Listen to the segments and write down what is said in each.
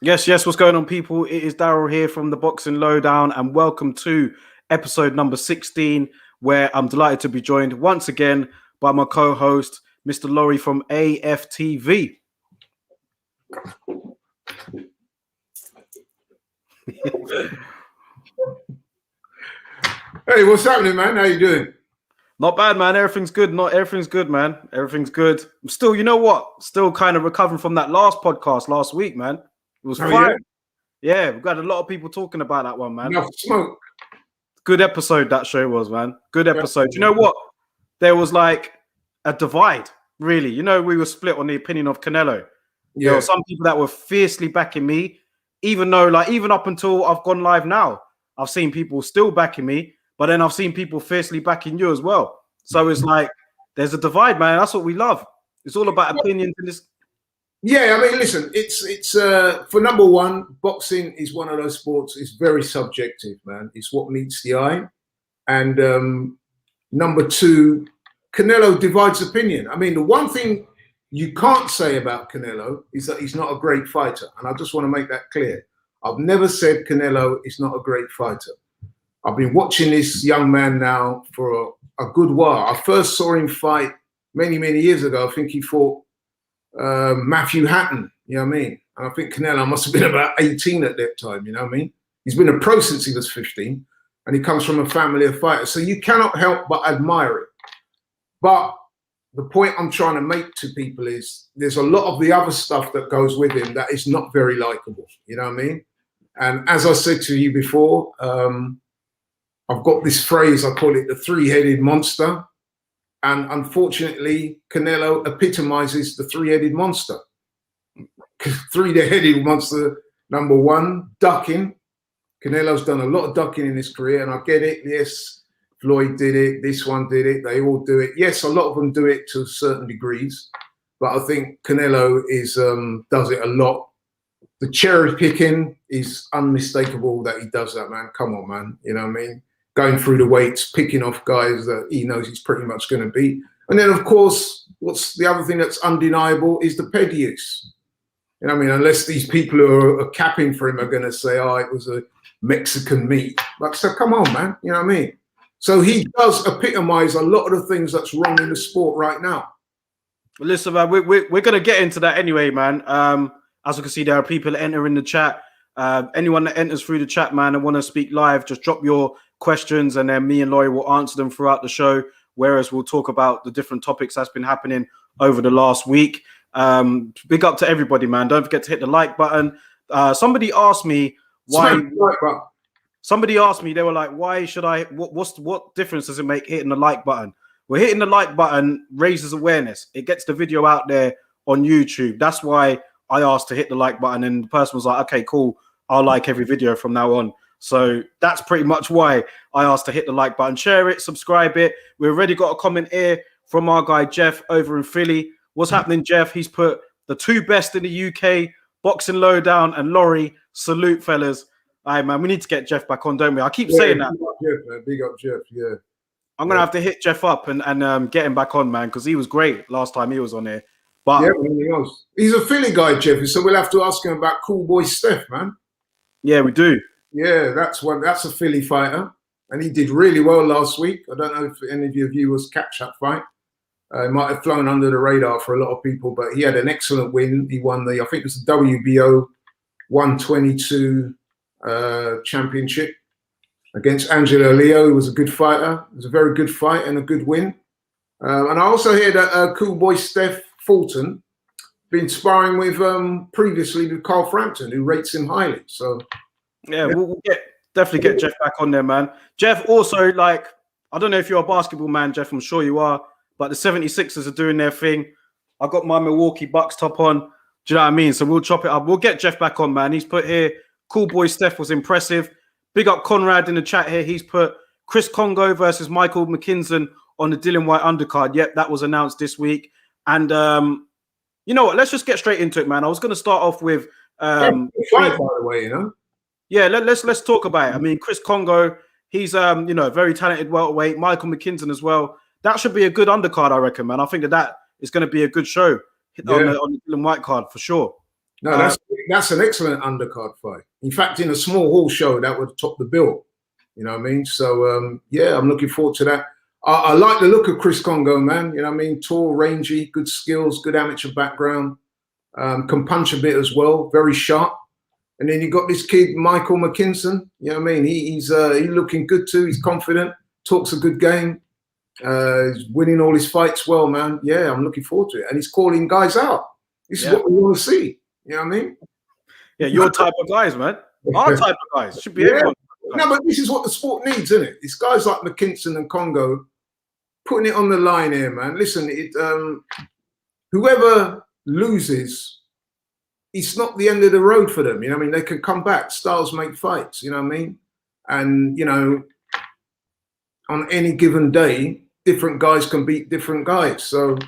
Yes, what's going on, people? It is Daryl here from the Boxing Lowdown, and welcome to episode number 16, where I'm delighted to be joined once again by my co-host, Mr. Laurie from AFTV. Hey, what's happening, man? How you doing? Not bad, man. Everything's good. Everything's good, man. Everything's good. I'm still, you know what? Still kind of recovering from that last podcast last week, man. It was fun. Yeah, we've got a lot of people talking about that one, man. Enough smoke. Good episode that show was, man. Good episode. You know what? There was like a divide, really. You know, we were split on the opinion of Canelo. Yeah. There were some people that were fiercely backing me, even though, like, even up until I've gone live now, I've seen people still backing me, but then I've seen people fiercely backing you as well. So it's like there's a divide, man. That's what we love. It's all about opinions in this. Yeah, I mean, listen, it's for number one, boxing is one of those sports. It's very subjective, man. It's what meets the eye. And number two, Canelo divides opinion. I mean, the one thing you can't say about Canelo is that he's not a great fighter. And I just want to make that clear. I've never said Canelo is not a great fighter. I've been watching this young man now for a good while. I first saw him fight many, many years ago. I think he fought Matthew Hatton, you know what I mean? And I think Canelo must have been about 18 at that time, you know what I mean? He's been a pro since he was 15, and he comes from a family of fighters. So you cannot help but admire it. But the point I'm trying to make to people is there's a lot of the other stuff that goes with him that is not very likable, you know what I mean? And as I said to you before, I've got this phrase, I call it the three-headed monster. And unfortunately, Canelo epitomizes the three-headed monster. Three-headed monster, number one, ducking. Canelo's done a lot of ducking in his career, and I get it. Yes, Floyd did it. This one did it. They all do it. Yes, a lot of them do it to certain degrees, but I think Canelo does it a lot. The cherry picking is unmistakable that he does that, man. Come on, man. You know what I mean? Going through the weights, picking off guys that he knows he's pretty much going to beat. And then, of course, what's the other thing that's undeniable is the ped use. You know what I mean? Unless these people who are capping for him are going to say, oh, it was a Mexican meat. Like, so come on, man. You know what I mean? So he does epitomize a lot of the things that's wrong in the sport right now. Well, listen, man, we're going to get into that anyway, man. As you can see, there are people entering the chat. Anyone that enters through the chat, man, and want to speak live, just drop your questions, and then me and Laurie will answer them throughout the show, whereas we'll talk about the different topics that's been happening over the last week. Big up to everybody, man. Don't forget to hit the like button. Somebody asked me why. Somebody asked me, they were like, why should I, what difference does it make hitting the like button? Well, hitting the like button raises awareness. It gets the video out there on YouTube. That's why I asked to hit the like button, and the person was like, okay, cool, I'll like every video from now on. So that's pretty much why I asked to hit the like button. Share it, subscribe it. We've already got a comment here from our guy Jeff over in Philly. What's happening, Jeff? He's put the two best in the UK, Boxing Lowdown and Laurie. Salute, fellas. All right, man, we need to get Jeff back on, don't we? I keep saying that. Big up Jeff, man. Big up Jeff, yeah. I'm going to have to hit Jeff up and get him back on, man, because he was great last time he was on here. But yeah, he's a Philly guy, Jeff, so we'll have to ask him about Cool Boy Steph, man. Yeah, we do. Yeah, that's a Philly fighter, and he did really well last week. I don't know if any of you was catch-up fight. It might have flown under the radar for a lot of people, but he had an excellent win. He won I think it was the WBO 122 championship against Angelo Leo, who was a good fighter. It was a very good fight and a good win. And I also hear that Cool Boy Steph Fulton been sparring with previously with Carl Frampton, who rates him highly. So yeah, we'll definitely get Jeff back on there, man. Jeff also, like, I don't know if you're a basketball man, Jeff, I'm sure you are, but the 76ers are doing their thing. I got my Milwaukee Bucks top on. Do you know what I mean? So we'll chop it up. We'll get Jeff back on, man. He's put here, Cool Boy Steph was impressive. Big up Conrad in the chat here. He's put Chris Congo versus Michael McKinson on the Dylan White undercard. Yep, that was announced this week. And you know what? Let's just get straight into it, man. I was going to start off with fight, by the way, you know. Yeah, let's talk about it. I mean, Chris Congo, he's a very talented welterweight. Michael McKinson as well. That should be a good undercard, I reckon, man. I think that is going to be a good show on the Dylan White card for sure. No, that's an excellent undercard fight. In fact, in a small hall show, that would top the bill. You know what I mean? So yeah, I'm looking forward to that. I like the look of Chris Congo, man. You know what I mean? Tall, rangy, good skills, good amateur background. Can punch a bit as well, very sharp. And then you got this kid, Michael McKinson. You know what I mean? He's looking good too. He's confident, talks a good game. He's winning all his fights well, man. Yeah, I'm looking forward to it. And he's calling guys out. This is what we want to see. You know what I mean? Yeah, your type of guys, man. Our type of guys. Should be everyone. No, but this is what the sport needs, isn't it? It's guys like McKinson and Congo putting it on the line here, man. Listen, whoever loses, it's not the end of the road for them. You know what I mean? They can come back. Styles make fights, you know what I mean? And, you know, on any given day, different guys can beat different guys. So,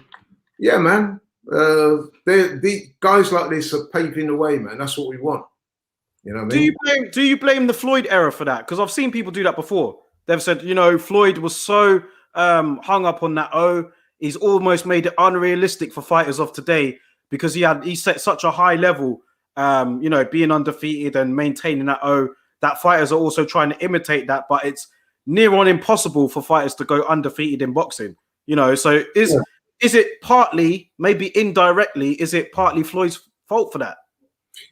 yeah, man. The guys like this are paving the way, man. That's what we want. You know what I mean? Do you blame the Floyd era for that? Because I've seen people do that before. They've said, you know, Floyd was so hung up on that O. He's almost made it unrealistic for fighters of today because he set such a high level, you know, being undefeated and maintaining that O. That fighters are also trying to imitate that, but it's near on impossible for fighters to go undefeated in boxing. You know, so is it partly, maybe indirectly, is it partly Floyd's fault for that?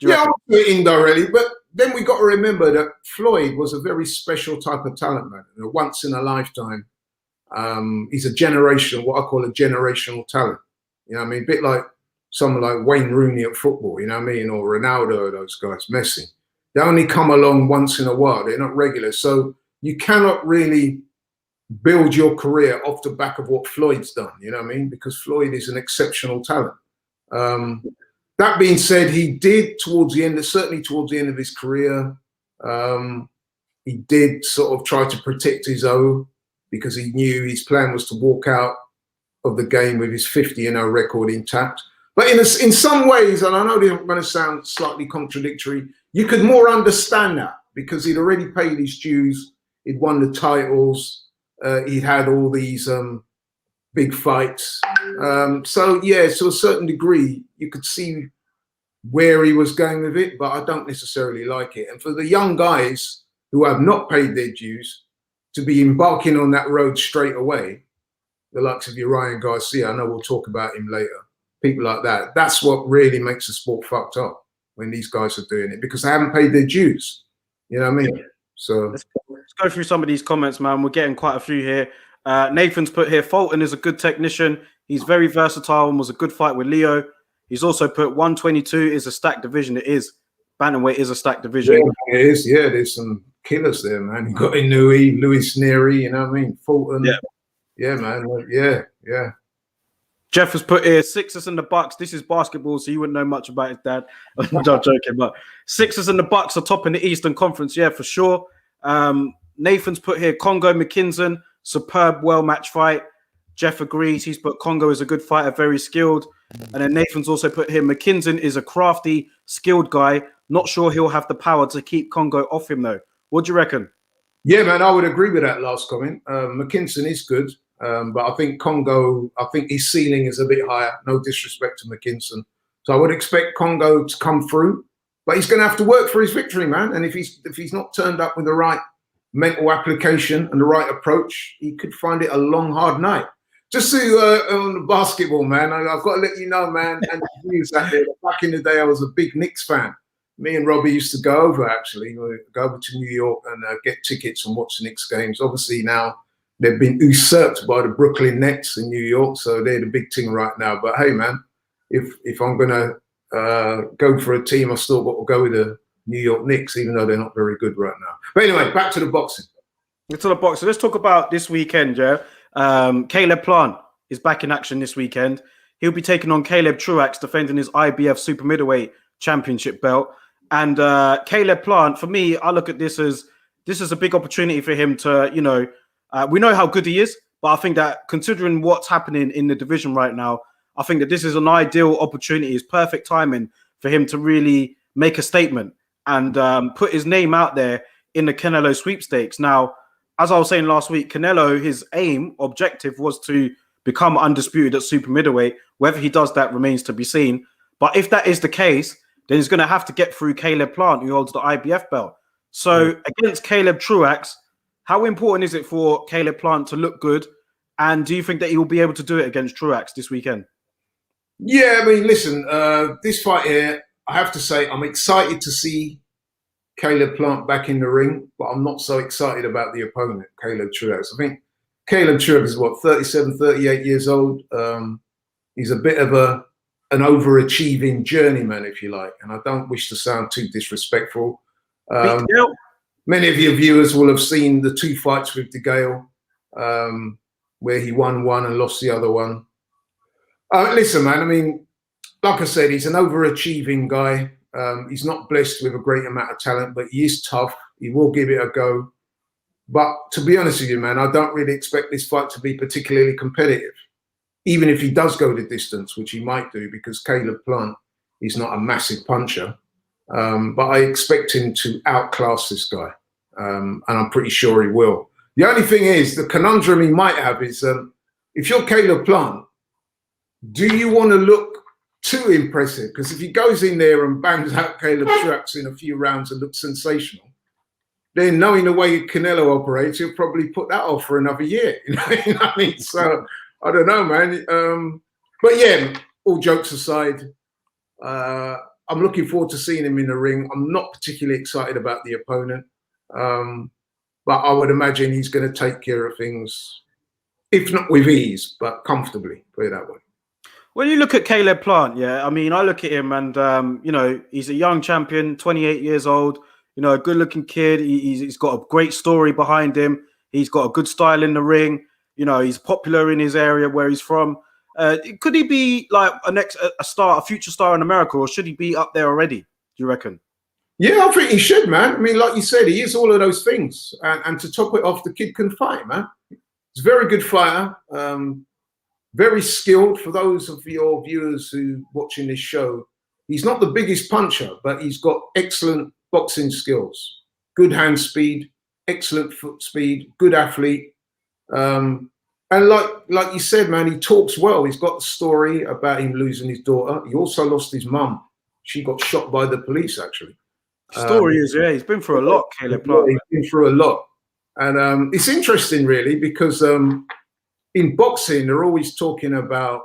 Yeah, indirectly, but then we got to remember that Floyd was a very special type of talent, man. You know, once in a lifetime. He's a generational, what I call a generational talent. You know what I mean? A bit like someone like Wayne Rooney at football, you know what I mean? Or Ronaldo, or those guys, Messi. They only come along once in a while. They're not regular. So you cannot really build your career off the back of what Floyd's done, you know what I mean? Because Floyd is an exceptional talent. That being said, he did certainly towards the end of his career, he did sort of try to protect his O because he knew his plan was to walk out of the game with his 50-0 record intact. But in some ways, and I know they're going to sound slightly contradictory, you could more understand that because he'd already paid his dues, he'd won the titles, he'd had all these big fights. So yeah, to a certain degree, you could see where he was going with it, but I don't necessarily like it. And for the young guys who have not paid their dues to be embarking on that road straight away, the likes of your Ryan Garcia, I know we'll talk about him later, people like that, that's what really makes the sport fucked up when these guys are doing it because they haven't paid their dues. You know what I mean? So let's go through some of these comments, man. We're getting quite a few here. Nathan's put here, Fulton is a good technician. He's very versatile and was a good fight with Leo. He's also put 122 is a stacked division. It is. Bantamweight is a stacked division. Yeah, it is. Yeah, there's some killers there, man. You got Inouye, Louis Neary, you know what I mean? Fulton. Yeah, man. Yeah. Jeff has put here Sixers and the Bucks. This is basketball, so you wouldn't know much about his dad. I'm not joking, but Sixers and the Bucks are top in the Eastern Conference. Yeah, for sure. Nathan's put here Congo McKinson, superb, well-matched fight. Jeff agrees. He's put Congo is a good fighter, very skilled. And then Nathan's also put here McKinson is a crafty, skilled guy. Not sure he'll have the power to keep Congo off him, though. What do you reckon? Yeah, man, I would agree with that last comment. McKinson is good, but I think Congo, his ceiling is a bit higher. No disrespect to McKinson. So I would expect Congo to come through, but he's going to have to work for his victory, man. And if he's not turned up with the right mental application and the right approach, he could find it a long, hard night. Just to on basketball, man, I've got to let you know, man, and back in the day, I was a big Knicks fan. Me and Robbie used to go over, actually, go over to New York and get tickets and watch the Knicks games. Obviously now they've been usurped by the Brooklyn Nets in New York, so they're the big thing right now. But hey, man, if I'm going to go for a team, I've still got to go with the New York Knicks, even though they're not very good right now. But anyway, back to the boxing. Let's talk about this weekend, Joe. Caleb Plant is back in action this weekend. He'll be taking on Caleb Truax, defending his IBF super middleweight championship belt. And Caleb Plant, for me, I look at this as a big opportunity for him to, you know, we know how good he is, but I think that considering what's happening in the division right now, I think that this is an ideal opportunity. It's perfect timing for him to really make a statement and put his name out there in the Canelo sweepstakes. Now, as I was saying last week, Canelo, his objective was to become undisputed at super middleweight. Whether he does that remains to be seen. But if that is the case, then he's going to have to get through Caleb Plant, who holds the IBF belt. So against Caleb Truax, how important is it for Caleb Plant to look good? And do you think that he will be able to do it against Truax this weekend? Yeah, I mean, listen, this fight here, I have to say, I'm excited to see Caleb Plant back in the ring, but I'm not so excited about the opponent, Caleb Truax. I think Caleb Truax is, 37, 38 years old. He's a bit of an overachieving journeyman, if you like, and I don't wish to sound too disrespectful. Many of your viewers will have seen the 2 fights with DeGale, where he won one and lost the other one. Listen, man, I mean, like I said, he's an overachieving guy. He's not blessed with a great amount of talent, but he is tough. He will give it a go. But to be honest with you, man, I don't really expect this fight to be particularly competitive, even if he does go the distance, which he might do, because Caleb Plant is not a massive puncher. But I expect him to outclass this guy, and I'm pretty sure he will. The only thing is, the conundrum he might have is, if you're Caleb Plant, do you want to look too impressive? Because if he goes in there and bangs out Caleb Truax in a few rounds and looks sensational, then knowing the way Canelo operates, he'll probably put that off for another year. You know what I mean? So I don't know, man. But yeah, all jokes aside, I'm looking forward to seeing him in the ring. I'm not particularly excited about the opponent, but I would imagine he's going to take care of things, if not with ease, but comfortably, put it that way. When you look at Caleb Plant, yeah, I mean, I look at him and, you know, he's a young champion, 28 years old, you know, a good-looking kid. He's got a great story behind him. He's got a good style in the ring. You know, he's popular in his area where he's from. Could he be like a future star in America, or should he be up there already, do you reckon? Yeah, I think he should, man. I mean, like you said, he is all of those things. And to top it off, the kid can fight, man. He's a very good fighter. Very skilled. For those of your viewers who watching this show, he's not the biggest puncher, but he's got excellent boxing skills, good hand speed, excellent foot speed, good athlete. And like you said, man, he talks well. He's got the story about him losing his daughter. He also lost his mum. She got shot by the police, actually. Story is, yeah, he's been through a lot, Caleb Plant. He's been through a lot. And it's interesting, really, because in boxing, they're always talking about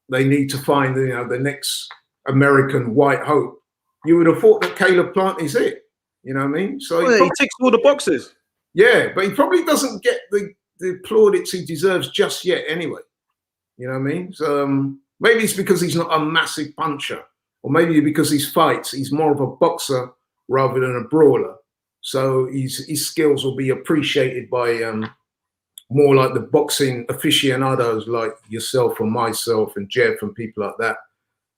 they need to find, you know, the next American white hope. You would have thought that Caleb Plant is it. You know what I mean? So he ticks all the boxes. Yeah, but he probably doesn't get the plaudits he deserves just yet anyway. You know what I mean? So maybe it's because he's not a massive puncher, or maybe because he's more of a boxer rather than a brawler. So his skills will be appreciated by more like the boxing aficionados like yourself and myself and Jeff and people like that,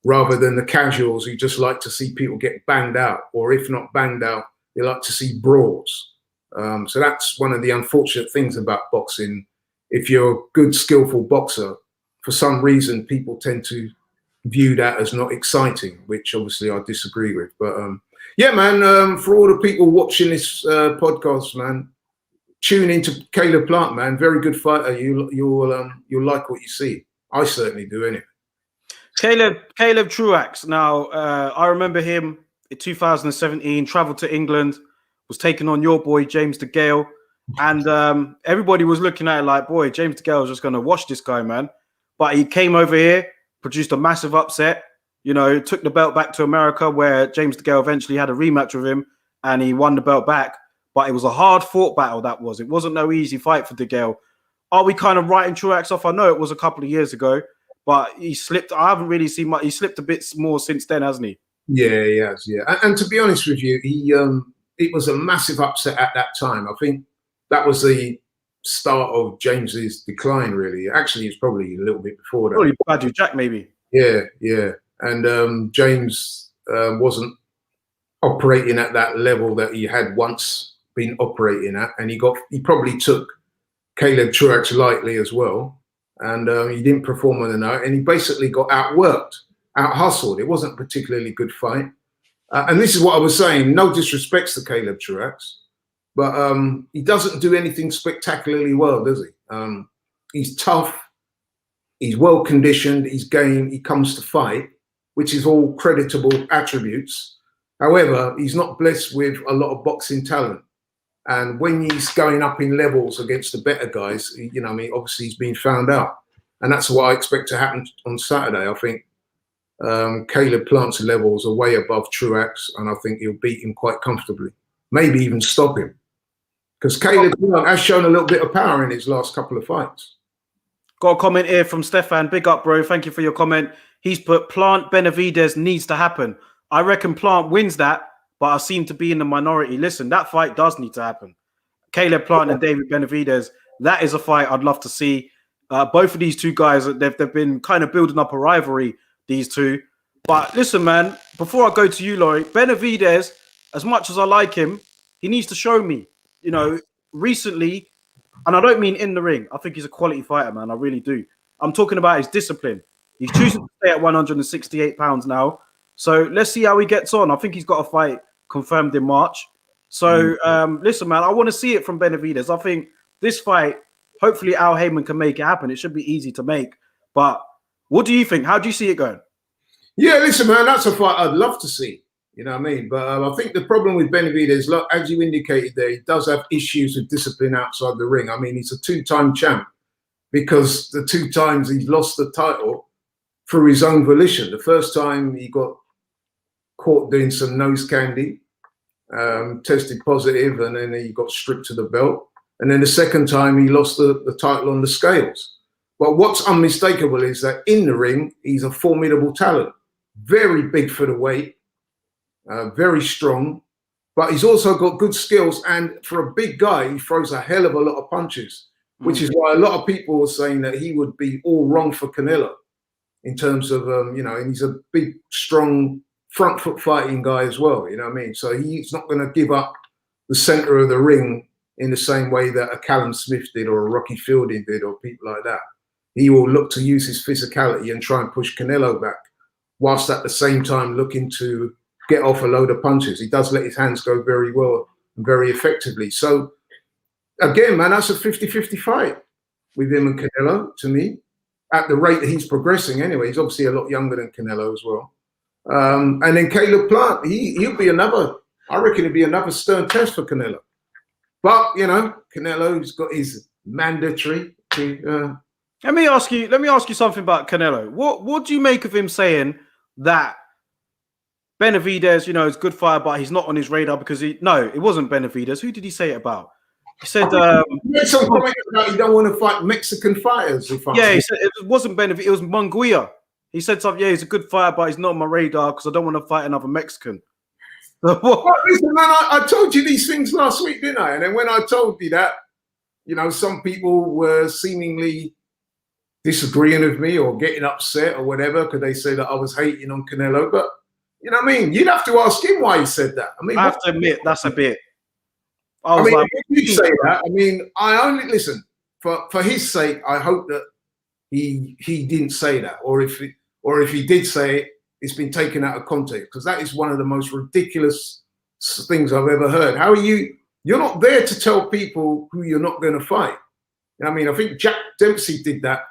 rather than the casuals who just like to see people get banged out, or if not banged out, they like to see brawls. So that's one of the unfortunate things about boxing. If you're a good, skillful boxer, for some reason, people tend to view that as not exciting, which obviously I disagree with. But yeah, man, for all the people watching this podcast, man, tune into Caleb Plant, man. Very good fighter. You'll like what you see. I certainly do, anyway. Caleb Truax. Now, I remember him in 2017. Traveled to England, was taking on your boy James DeGale, and everybody was looking at it like, boy, James DeGale is just going to wash this guy, man. But he came over here, produced a massive upset. You know, took the belt back to America, where James DeGale eventually had a rematch with him, and he won the belt back. But it was a hard-fought battle, that was. It wasn't no easy fight for DeGale. Are we kind of writing Truax off? I know it was a couple of years ago, but he slipped. I haven't really seen much. He slipped a bit more since then, hasn't he? Yeah, he has, yeah. And to be honest with you, it was a massive upset at that time. I think that was the start of James's decline, really. Actually, it's probably a little bit before that. Probably Badu Jack, maybe. Yeah, yeah. And James wasn't operating at that level that he had once been operating at, and he probably took Caleb Truax lightly as well, and he didn't perform on the night, and he basically got outworked, out-hustled. It wasn't a particularly good fight, and this is what I was saying. No disrespects to Caleb Truax, but he doesn't do anything spectacularly well, does he? He's tough, he's well conditioned, he's game, he comes to fight, which is all creditable attributes. However, he's not blessed with a lot of boxing talent. And when he's going up in levels against the better guys, you know, I mean, obviously he's been found out. And that's what I expect to happen on Saturday. I think Caleb Plant's levels are way above Truax, and I think he'll beat him quite comfortably. Maybe even stop him. Because Caleb Plant has shown a little bit of power in his last couple of fights. Got a comment here from Stefan. Big up, bro. Thank you for your comment. He's put Plant Benavidez needs to happen. I reckon Plant wins that, but I seem to be in the minority. Listen, that fight does need to happen. Caleb Plant and David Benavidez, that is a fight I'd love to see. Both of these two guys, they've been kind of building up a rivalry, these two. But listen, man, before I go to you, Laurie, Benavidez, as much as I like him, he needs to show me, you know, recently, and I don't mean in the ring. I think he's a quality fighter, man. I really do. I'm talking about his discipline. He's choosing to stay at 168 pounds now. So let's see how he gets on. I think he's got a fight confirmed in March. So listen, man, I want to see it from Benavidez. I think this fight, hopefully Al Heyman can make it happen. It should be easy to make. But what do you think? How do you see it going? Yeah, listen, man, that's a fight I'd love to see. You know what I mean? But I think the problem with Benavidez, look, as you indicated there, he does have issues with discipline outside the ring. I mean, he's a two-time champ because the 2 times he's lost the title through his own volition. The first time he got caught doing some nose candy, tested positive, and then he got stripped of the belt. And then the second time he lost the title on the scales. But what's unmistakable is that in the ring, he's a formidable talent. Very big for the weight, very strong, but he's also got good skills. And for a big guy, he throws a hell of a lot of punches, which is why a lot of people were saying that he would be all wrong for Canelo in terms of, you know, and he's a big, strong, front foot fighting guy as well, you know what I mean? So he's not going to give up the center of the ring in the same way that a Callum Smith did or a Rocky Fielding did or people like that. He will look to use his physicality and try and push Canelo back, whilst at the same time looking to get off a load of punches. He does let his hands go very well and very effectively. So again, man, that's a 50-50 fight with him and Canelo, to me, at the rate that he's progressing anyway. He's obviously a lot younger than Canelo as well. And then Caleb Plant, he'll be another, I reckon it'll be another stern test for Canelo. But, you know, Canelo's got his mandatory to... Let me ask you something about Canelo. What do you make of him saying that Benavidez, you know, is a good fighter, but he's not on his radar because it wasn't Benavidez. Who did he say it about? He said he made some comment about he don't want to fight Mexican fighters. He said it wasn't Benavidez, it was Munguia. He said something, yeah, he's a good fighter, but he's not on my radar because I don't want to fight another Mexican. Well, listen, man, I told you these things last week, didn't I? And then when I told you that, you know, some people were seemingly disagreeing with me or getting upset or whatever because they say that I was hating on Canelo. But, you know what I mean? You'd have to ask him why he said that. I mean, I have to admit, that's a bit. I mean, if you say that, I mean, I only, listen, for his sake, I hope that he didn't say that. Or if he did say it, it's been taken out of context, because that is one of the most ridiculous things I've ever heard. How are you're not there to tell people who you're not going to fight. You know what I mean? I think Jack Dempsey did that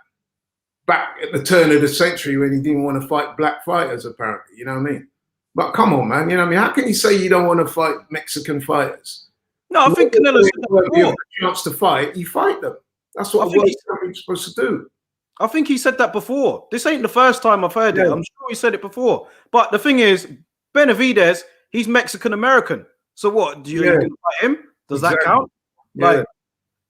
back at the turn of the century when he didn't want to fight black fighters, apparently. You know what I mean? But come on, man. You know what I mean? How can you say you don't want to fight Mexican fighters? No, I think Canelo's a chance to fight. You fight them. That's what you're supposed to do. I think he said that before. This ain't the first time I've heard it. I'm sure he said it before. But the thing is, Benavidez, he's Mexican American. So what? Do you fight him? Does that count? Yeah. Like,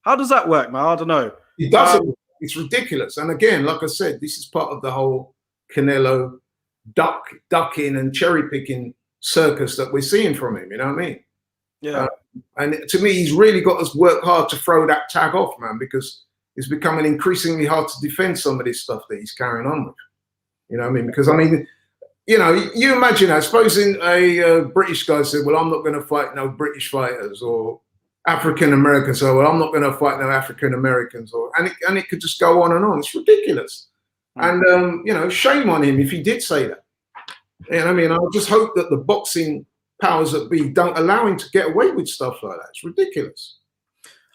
how does that work, man? I don't know. It doesn't. It's ridiculous. And again, like I said, this is part of the whole Canelo ducking and cherry picking circus that we're seeing from him. You know what I mean? Yeah. And to me, he's really got to work hard to throw that tag off, man, because it's becoming increasingly hard to defend some of this stuff that he's carrying on with. You know what I mean? Because, I mean, you know, you imagine that. Supposing a British guy said, well, I'm not going to fight no British fighters, or African Americans, so well, I'm not going to fight no African Americans, and it could just go on and on. It's ridiculous. And, you know, shame on him if he did say that. And I mean, I just hope that the boxing powers that be don't allow him to get away with stuff like that. It's ridiculous.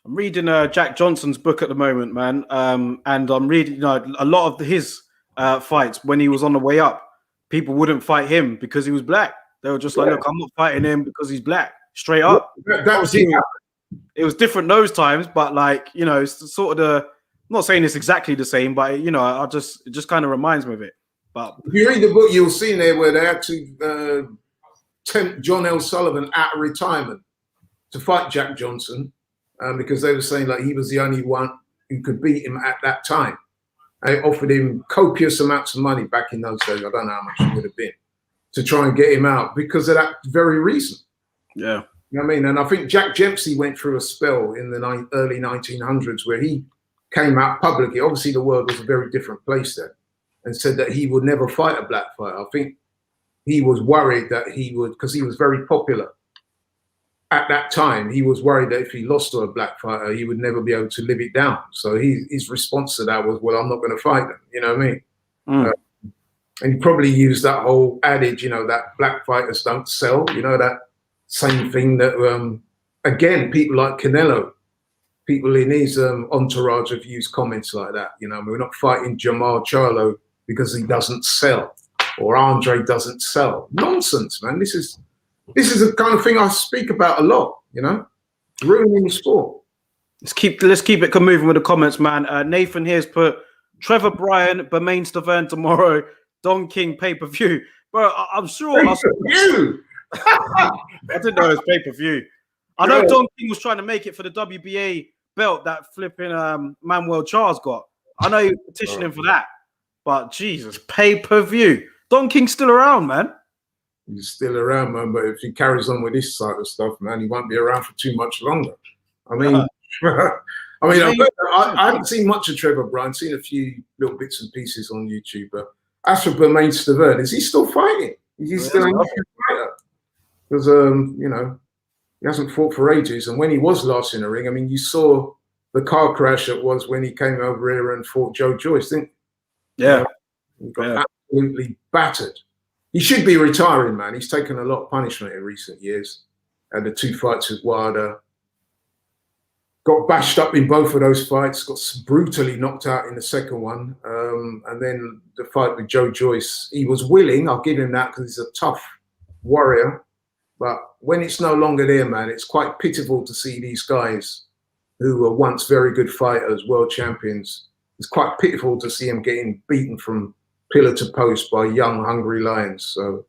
I'm reading Jack Johnson's book at the moment, man. And I'm reading, you know, a lot of his fights when he was on the way up. people wouldn't fight him because he was black. They were just like, look, I'm not fighting him because he's black. Straight up. That was it. It was different those times, but like, you know, it's sort of the, I'm not saying it's exactly the same, but you know, it just kind of reminds me of it. But if you read the book, you'll see in there where they had to tempt John L. Sullivan out of retirement to fight Jack Johnson because they were saying like he was the only one who could beat him at that time. They offered him copious amounts of money back in those days. I don't know how much it would have been to try and get him out because of that very reason. Yeah. You know what I mean? And I think Jack Dempsey went through a spell in the early 1900s where he came out publicly. Obviously, the world was a very different place then, and said that he would never fight a black fighter. I think he was worried that he would, because he was very popular at that time, he was worried that if he lost to a black fighter, he would never be able to live it down. So his response to that was, well, I'm not going to fight them. You know what I mean? And he probably used that whole adage, you know, that black fighters don't sell, you know, that same thing that, again, people like Canelo, people in his entourage have used comments like that. You know, we're not fighting Jamal Charlo because he doesn't sell or Andre doesn't sell. Nonsense, man. This is the kind of thing I speak about a lot, you know, ruining the sport. Let's keep it moving with the comments, man. Nathan here's put Trevor Bryan, Bermain Stavern tomorrow, Don King pay-per-view. Bro, I'm sure. I didn't know it was pay-per-view. I know Don King was trying to make it for the WBA belt that flipping Manuel Charles got. I know he was petitioning for that. But Jesus, pay-per-view. Don King's still around, man. He's still around, man. But if he carries on with this side of stuff, man, he won't be around for too much longer. I mean, I haven't seen much of Trevor Bryan. I've seen a few little bits and pieces on YouTube. But as for Bermain Stavern, is he still fighting? Is he still a fighter? Because, you know, he hasn't fought for ages. And when he was last in the ring, I mean, you saw the car crash it was when he came over here and fought Joe Joyce, didn't you? Yeah. He got absolutely battered. He should be retiring, man. He's taken a lot of punishment in recent years. Had the 2 fights with Wilder. Got bashed up in both of those fights. Got brutally knocked out in the second one. And then the fight with Joe Joyce, he was willing. I'll give him that because he's a tough warrior. But when it's no longer there, man, it's quite pitiful to see these guys who were once very good fighters, world champions. It's quite pitiful to see them getting beaten from pillar to post by young, hungry lions. So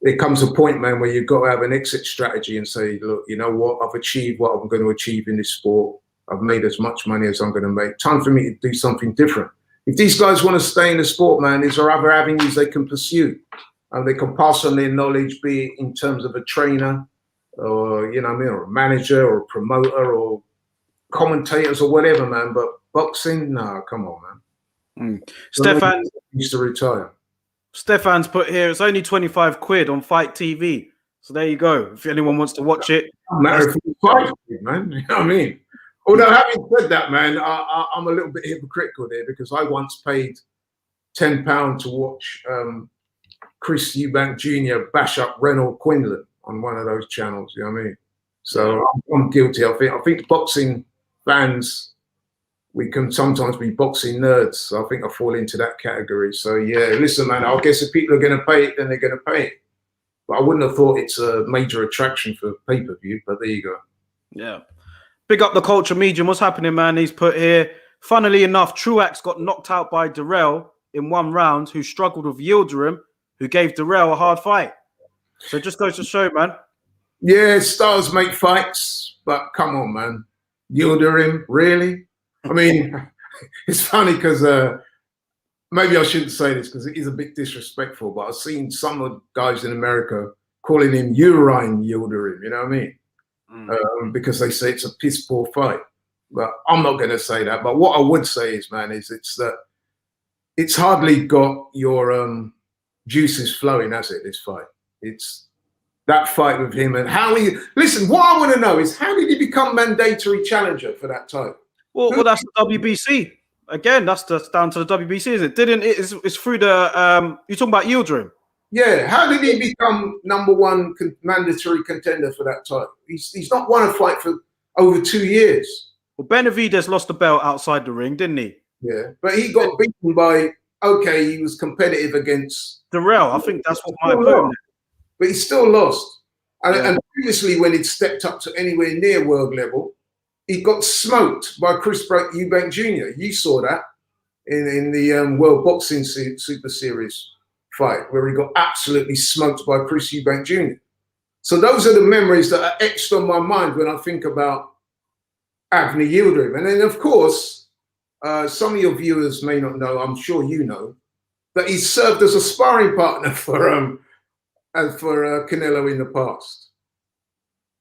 there comes a point, man, where you've got to have an exit strategy and say, look, you know what? I've achieved what I'm going to achieve in this sport. I've made as much money as I'm going to make. Time for me to do something different. If these guys want to stay in the sport, man, is there other avenues they can pursue? And they can pass on their knowledge, be it in terms of a trainer or, you know what I mean, or a manager or a promoter or commentators or whatever, man. But boxing, no, come on, man. Stefan used to retire. Stefan's put here, it's only 25 quid on Fight TV. So there you go. If anyone wants to watch it. Man. You know what I mean? Although having said that, man, I'm a little bit hypocritical there because I once paid £10 to watch Chris Eubank Jr. bash up Reynold Quinlan on one of those channels, you know what I mean? So I'm guilty. I think boxing fans, we can sometimes be boxing nerds. So I think I fall into that category. So yeah, listen, man, I guess if people are going to pay it, then they're going to pay it. But I wouldn't have thought it's a major attraction for pay-per-view, but there you go. Yeah. Big up the culture medium. What's happening, man? He's put here, funnily enough, Truax got knocked out by Darrell in 1 round, who struggled with Yildirim, who gave Darrell a hard fight. So it just goes to show, man. Yeah, stars make fights, but come on, man. Yildirim, really? I mean, it's funny because maybe I shouldn't say this because it is a bit disrespectful, but I've seen some of the guys in America calling him Urine Yildirim, you know what I mean? Because they say it's a piss poor fight. But I'm not going to say that. But what I would say is, man, is it's hardly got your juices flowing, has it, this fight? It's that fight with him and how he... Listen, what I want to know is how did he become mandatory challenger for that title? Well, that's the WBC. Again, that's down to the WBC, is it? It's through the... you're talking about Yildirim? Yeah, how did he become #1 mandatory contender for that title? He's not won a fight for over 2 years. Well, Benavidez lost the belt outside the ring, didn't he? Yeah, but he got beaten by okay, he was competitive against Darrell. I think that's what might still put him lost, but he still lost. And, Yeah. and previously, when he'd stepped up to anywhere near world level, he got smoked by Chris Eubank Jr. You saw that in the World Boxing Super Series fight, where he got absolutely smoked by Chris Eubank Jr. So those are the memories that are etched on my mind when I think about Avni Yildirim. And then, of course, some of your viewers may not know, I'm sure you know, that he served as a sparring partner for Canelo in the past.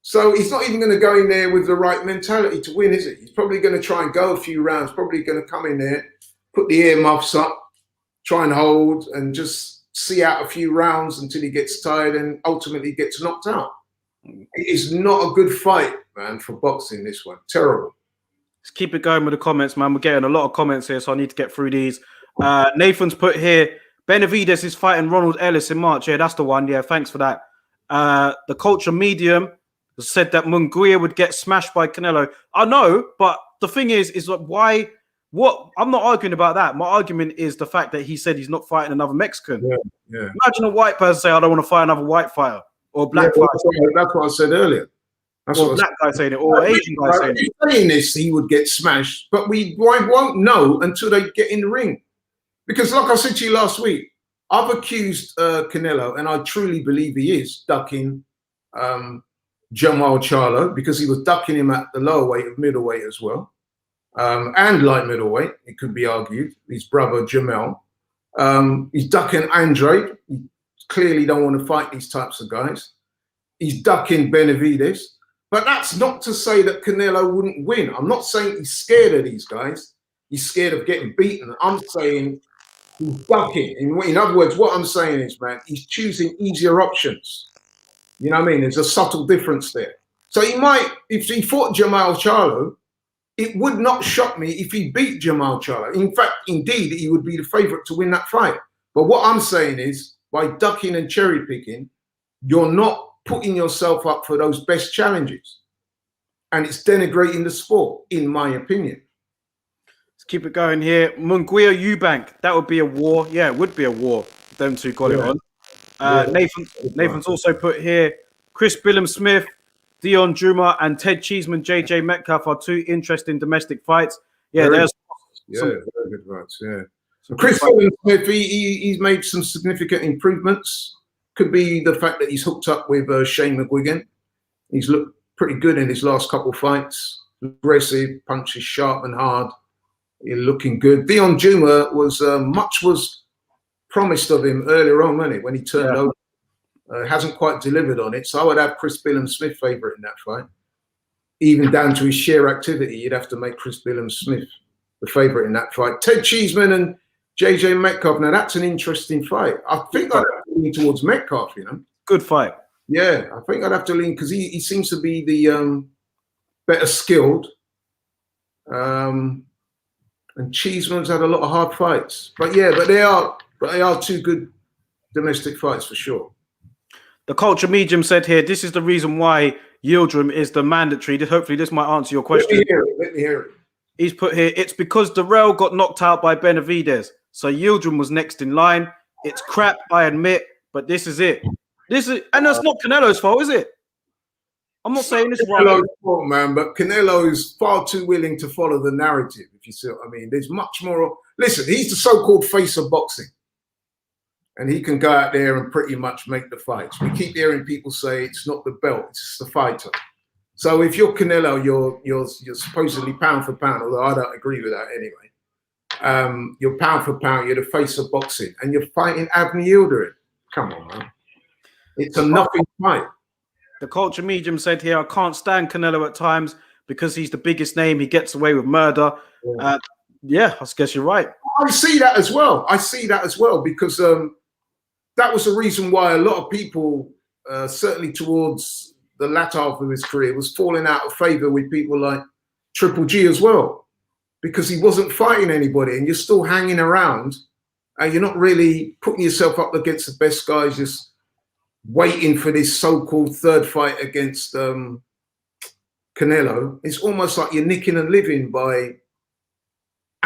So he's not even going to go in there with the right mentality to win, is it? He's probably going to try and go a few rounds, probably going to come in there, put the earmuffs up, try and hold, and just see out a few rounds until he gets tired and ultimately gets knocked out. It is not a good fight, man, for boxing, this one. Terrible. Let's keep it going with the comments, man. We're getting a lot of comments here, so I need to get through these. Nathan's put here, Benavidez is fighting Ronald Ellis in March. Yeah, that's the one. Yeah, thanks for that. The Culture Medium said that Munguia would get smashed by Canelo. I know, but the thing is like, why? What? I'm not arguing about that. My argument is the fact that he said he's not fighting another Mexican. Yeah. Imagine a white person say, I don't want to fight another white fighter, or black fighter. That's what I said earlier. That's or black guy saying it, or Asian guy saying it. Saying this, he would get smashed, but we won't know until they get in the ring. Because like I said to you last week, I've accused Canelo, and I truly believe he is ducking Jamal Charlo, because he was ducking him at the lower weight of middleweight as well, and light middleweight, it could be argued, his brother Jamel. He's ducking Andre. He clearly don't want to fight these types of guys. He's ducking Benavidez. But that's not to say that Canelo wouldn't win. I'm not saying he's scared of these guys. He's scared of getting beaten. I'm saying he's ducking. In other words, what I'm saying is, man, he's choosing easier options. You know what I mean? There's a subtle difference there. So he might, if he fought Jamal Charlo, it would not shock me if he beat Jamal Charlo. In fact, indeed, he would be the favorite to win that fight. But what I'm saying is, by ducking and cherry picking, you're not putting yourself up for those best challenges. And it's denigrating the sport, in my opinion. Let's keep it going here. Munguia Eubank, that would be a war. Yeah, it would be a war. Them two got it on. Nathan's also put here, Chris Billum Smith, Dion Juma, and Ted Cheeseman, JJ Metcalf are two interesting domestic fights. Yeah, very some good fights. Yeah. So Chris Billum Smith, he's made some significant improvements. Could be the fact that he's hooked up with Shane McGuigan. He's looked pretty good in his last couple of fights. Aggressive, punches sharp and hard. He's looking good. Dion Juma was much was promised of him earlier on, wasn't it? When he turned over, hasn't quite delivered on it. So I would have Chris Billum Smith favourite in that fight. Even down to his sheer activity, you'd have to make Chris Billum Smith the favourite in that fight. Ted Cheeseman and JJ Metcalf. Now that's an interesting fight. I think I'd have to lean towards Metcalf. You know, good fight. Yeah, I think I'd have to lean because he seems to be the better skilled. And Cheeseman's had a lot of hard fights, but they are two good domestic fights for sure. The Culture Medium said here, this is the reason why Yildirim is the mandatory. Hopefully this might answer your question. Let me hear it. He's put here, it's because Darrell got knocked out by Benavidez. So Yildirim was next in line. It's crap, I admit, but this is it. And that's not Canelo's fault, is it? I'm not saying this right. Canelo's fault, man, but Canelo is far too willing to follow the narrative, if you see what I mean. There's much more. Listen, he's the so-called face of boxing. And he can go out there and pretty much make the fights. We keep hearing people say it's not the belt, it's just the fighter. So if you're Canelo, you're supposedly pound for pound, although I don't agree with that anyway. You're pound for pound, you're the face of boxing, and you're fighting Avni Yildirim. Come on, man. It's a nothing fight. The Culture Medium said here, I can't stand Canelo at times because he's the biggest name. He gets away with murder. Yeah, I guess you're right. I see that as well. Because that was the reason why a lot of people, certainly towards the latter half of his career, was falling out of favor with people like Triple G as well, because he wasn't fighting anybody, and you're still hanging around, and you're not really putting yourself up against the best guys, just waiting for this so-called third fight against Canelo. It's almost like you're nicking a living by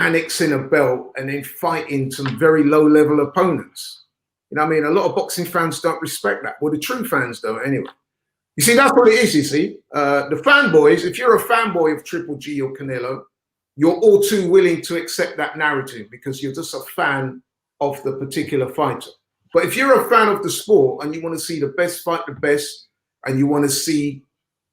annexing a belt and then fighting some very low-level opponents. You know what I mean? A lot of boxing fans don't respect that. Well, the true fans don't anyway. You see, that's what it is, you see. The fanboys, if you're a fanboy of Triple G or Canelo, you're all too willing to accept that narrative because you're just a fan of the particular fighter. But if you're a fan of the sport and you want to see the best fight the best, and you want to see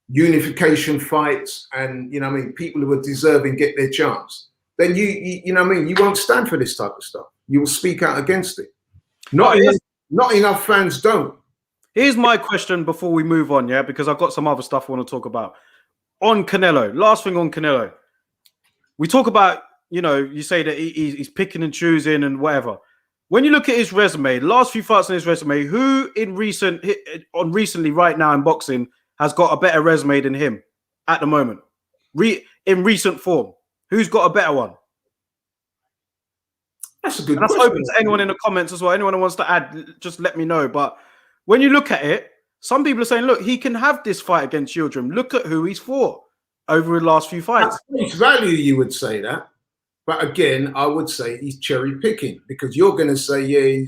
unification fights and, you know what I mean, people who are deserving get their chance, then you know what I mean, you won't stand for this type of stuff. You will speak out against it. Not enough fans don't. Here's my question before we move on, yeah, because I've got some other stuff I want to talk about. On Canelo, last thing on Canelo. We talk about, you know, you say that he's picking and choosing and whatever. When you look at his resume, the last few fights on his resume, who recently right now in boxing has got a better resume than him at the moment? In recent form, who's got a better one? That's a good question. That's open to anyone in the comments as well. Anyone who wants to add, just let me know. But when you look at it, some people are saying, look, he can have this fight against Yildirim. Look at who he's fought over the last few fights. At face value, you would say that. But again, I would say he's cherry picking because you're going to say, yeah,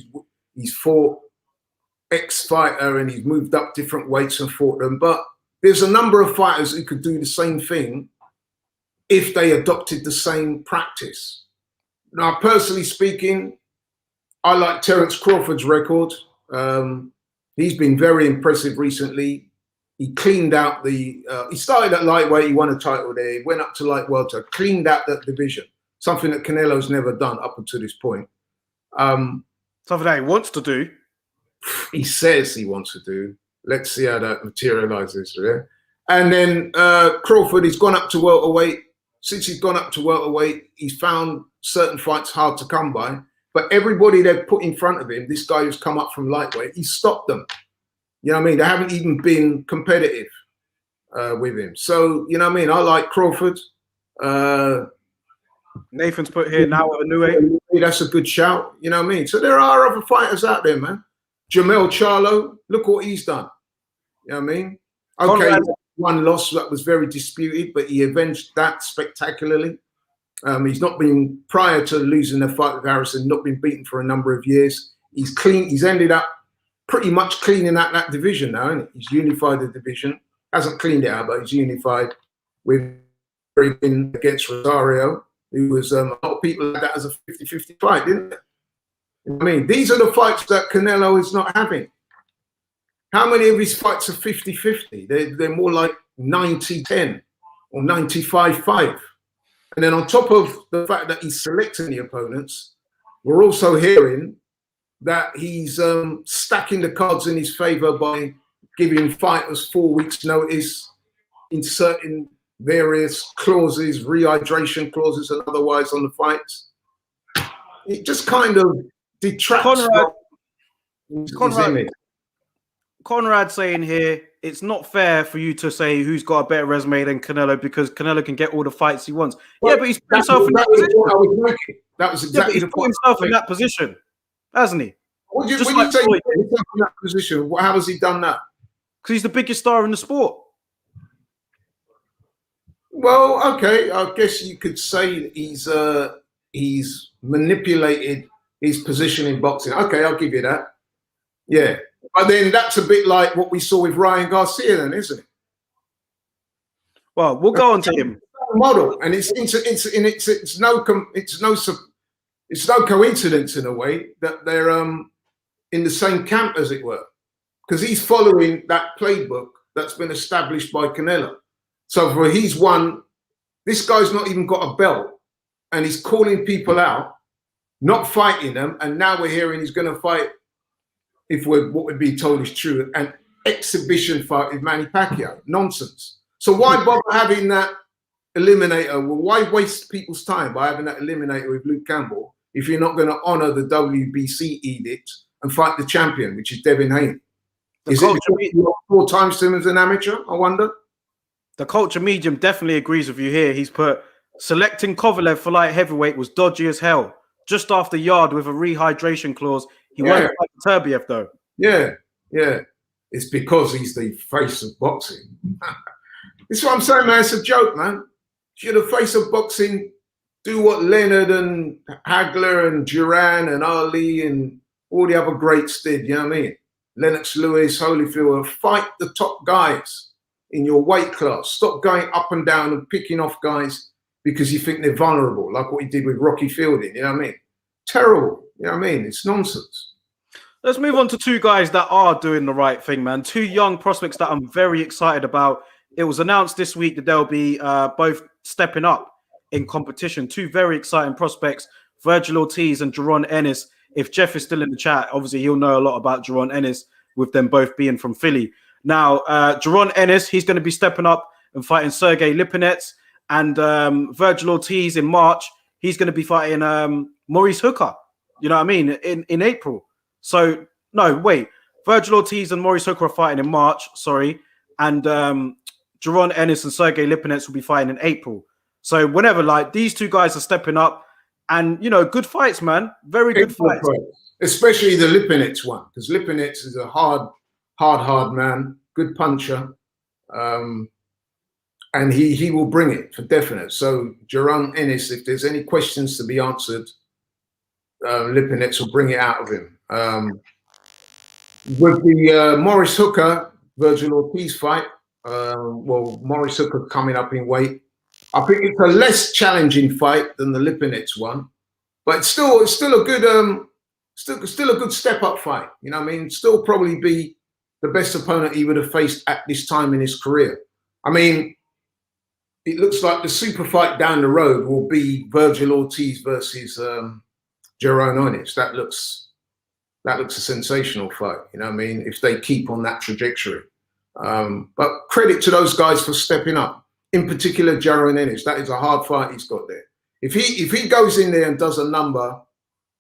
he's fought X-fighter and he's moved up different weights and fought them. But there's a number of fighters who could do the same thing if they adopted the same practice. Now, personally speaking, I like Terence Crawford's record. He's been very impressive recently. He cleaned out he started at lightweight, he won a title there, he went up to light welter, cleaned out that division, something that Canelo's never done up until this point. Something that he wants to do. He says he wants to do. Let's see how that materializes. Yeah? And then Crawford, he's gone up to welterweight. Since he's gone up to welterweight, he's found certain fights hard to come by. But everybody they've put in front of him, this guy who's come up from lightweight, he's stopped them. You know what I mean? They haven't even been competitive with him. So, you know what I mean? I like Crawford. Nathan's put here now with a new aim. That's a good shout. You know what I mean? So there are other fighters out there, man. Jamel Charlo, look what he's done. You know what I mean? Okay, Conrad. One loss that was very disputed, but he avenged that spectacularly. He's not been, prior to losing the fight with Harrison, not been beaten for a number of years. He's clean. He's ended up pretty much cleaning out that division now, isn't it? He's unified the division. Hasn't cleaned it out, but he's unified with against Rosario. Who was a lot of people had that as a 50-50 fight, didn't they? You know what I mean, these are the fights that Canelo is not having. How many of his fights are 50-50? They're more like 90-10 or 95-5. And then on top of the fact that he's selecting the opponents, we're also hearing that he's stacking the cards in his favor by giving fighters 4 weeks notice, inserting various clauses, rehydration clauses and otherwise on the fights. It just kind of detracts his image. Conrad saying here, it's not fair for you to say who's got a better resume than Canelo because Canelo can get all the fights he wants. Well, yeah, but he's put himself in that position. That was exactly the point. He's put himself in that position, hasn't he? When you say he's put himself in that position, how has he done that? Because he's the biggest star in the sport. Well, okay, I guess you could say he's manipulated his position in boxing. Okay, I'll give you that. Yeah, but then that's a bit like what we saw with Ryan Garcia, then, isn't it? Well, we'll go on to him. Model, and it's no coincidence in a way that they're in the same camp, as it were, because he's following that playbook that's been established by Canelo. So for he's won, this guy's not even got a belt, and he's calling people out, not fighting them, and now we're hearing he's going to fight, if what would be told is true, an exhibition fight with Manny Pacquiao. Nonsense. So why bother having that eliminator? Well, why waste people's time by having that eliminator with Luke Campbell if you're not going to honour the WBC edict and fight the champion, which is Devin Haney? Is it 4 times to him as an amateur, I wonder? The culture medium definitely agrees with you here. He's put, selecting Kovalev for light heavyweight was dodgy as hell. Just after Yard with a rehydration clause. He won't fight Turbiev, though. Yeah. It's because he's the face of boxing. This is what I'm saying, man. It's a joke, man. If you're the face of boxing, do what Leonard and Hagler and Duran and Ali and all the other greats did, you know what I mean? Lennox Lewis, Holyfield, fight the top guys in your weight class. Stop going up and down and picking off guys because you think they're vulnerable, like what he did with Rocky Fielding, you know what I mean? Terrible, you know what I mean? It's nonsense. Let's move on to two guys that are doing the right thing, man. Two young prospects that I'm very excited about. It was announced this week that they'll be both stepping up in competition. Two very exciting prospects, Virgil Ortiz and Jaron Ennis. If Jeff is still in the chat, obviously he'll know a lot about Jaron Ennis with them both being from Philly. Now, Jaron Ennis, he's going to be stepping up and fighting Sergey Lipinets. And Virgil Ortiz in March, he's going to be fighting Maurice Hooker, you know what I mean, in April. So, no, wait. Virgil Ortiz and Maurice Hooker are fighting in March, sorry. And Jaron Ennis and Sergey Lipinets will be fighting in April. So whenever, like, these two guys are stepping up and, you know, good fights, man. Very good fights. Especially the Lipinets one, because Lipinets is a hard man, good puncher. And he will bring it for definite. So Jaron Ennis, if there's any questions to be answered, Lipinets will bring it out of him. With the Maurice Hooker, Virgil Ortiz fight, well, Maurice Hooker coming up in weight. I think it's a less challenging fight than the Lipinets one, but it's still a good still a good step up fight. You know what I mean? Still probably be the best opponent he would have faced at this time in his career. I mean, it looks like the super fight down the road will be Virgil Ortiz versus Jaron Ennis. That looks a sensational fight. You know what I mean? If they keep on that trajectory. But credit to those guys for stepping up. In particular, Jaron Ennis. That is a hard fight he's got there. If he goes in there and does a number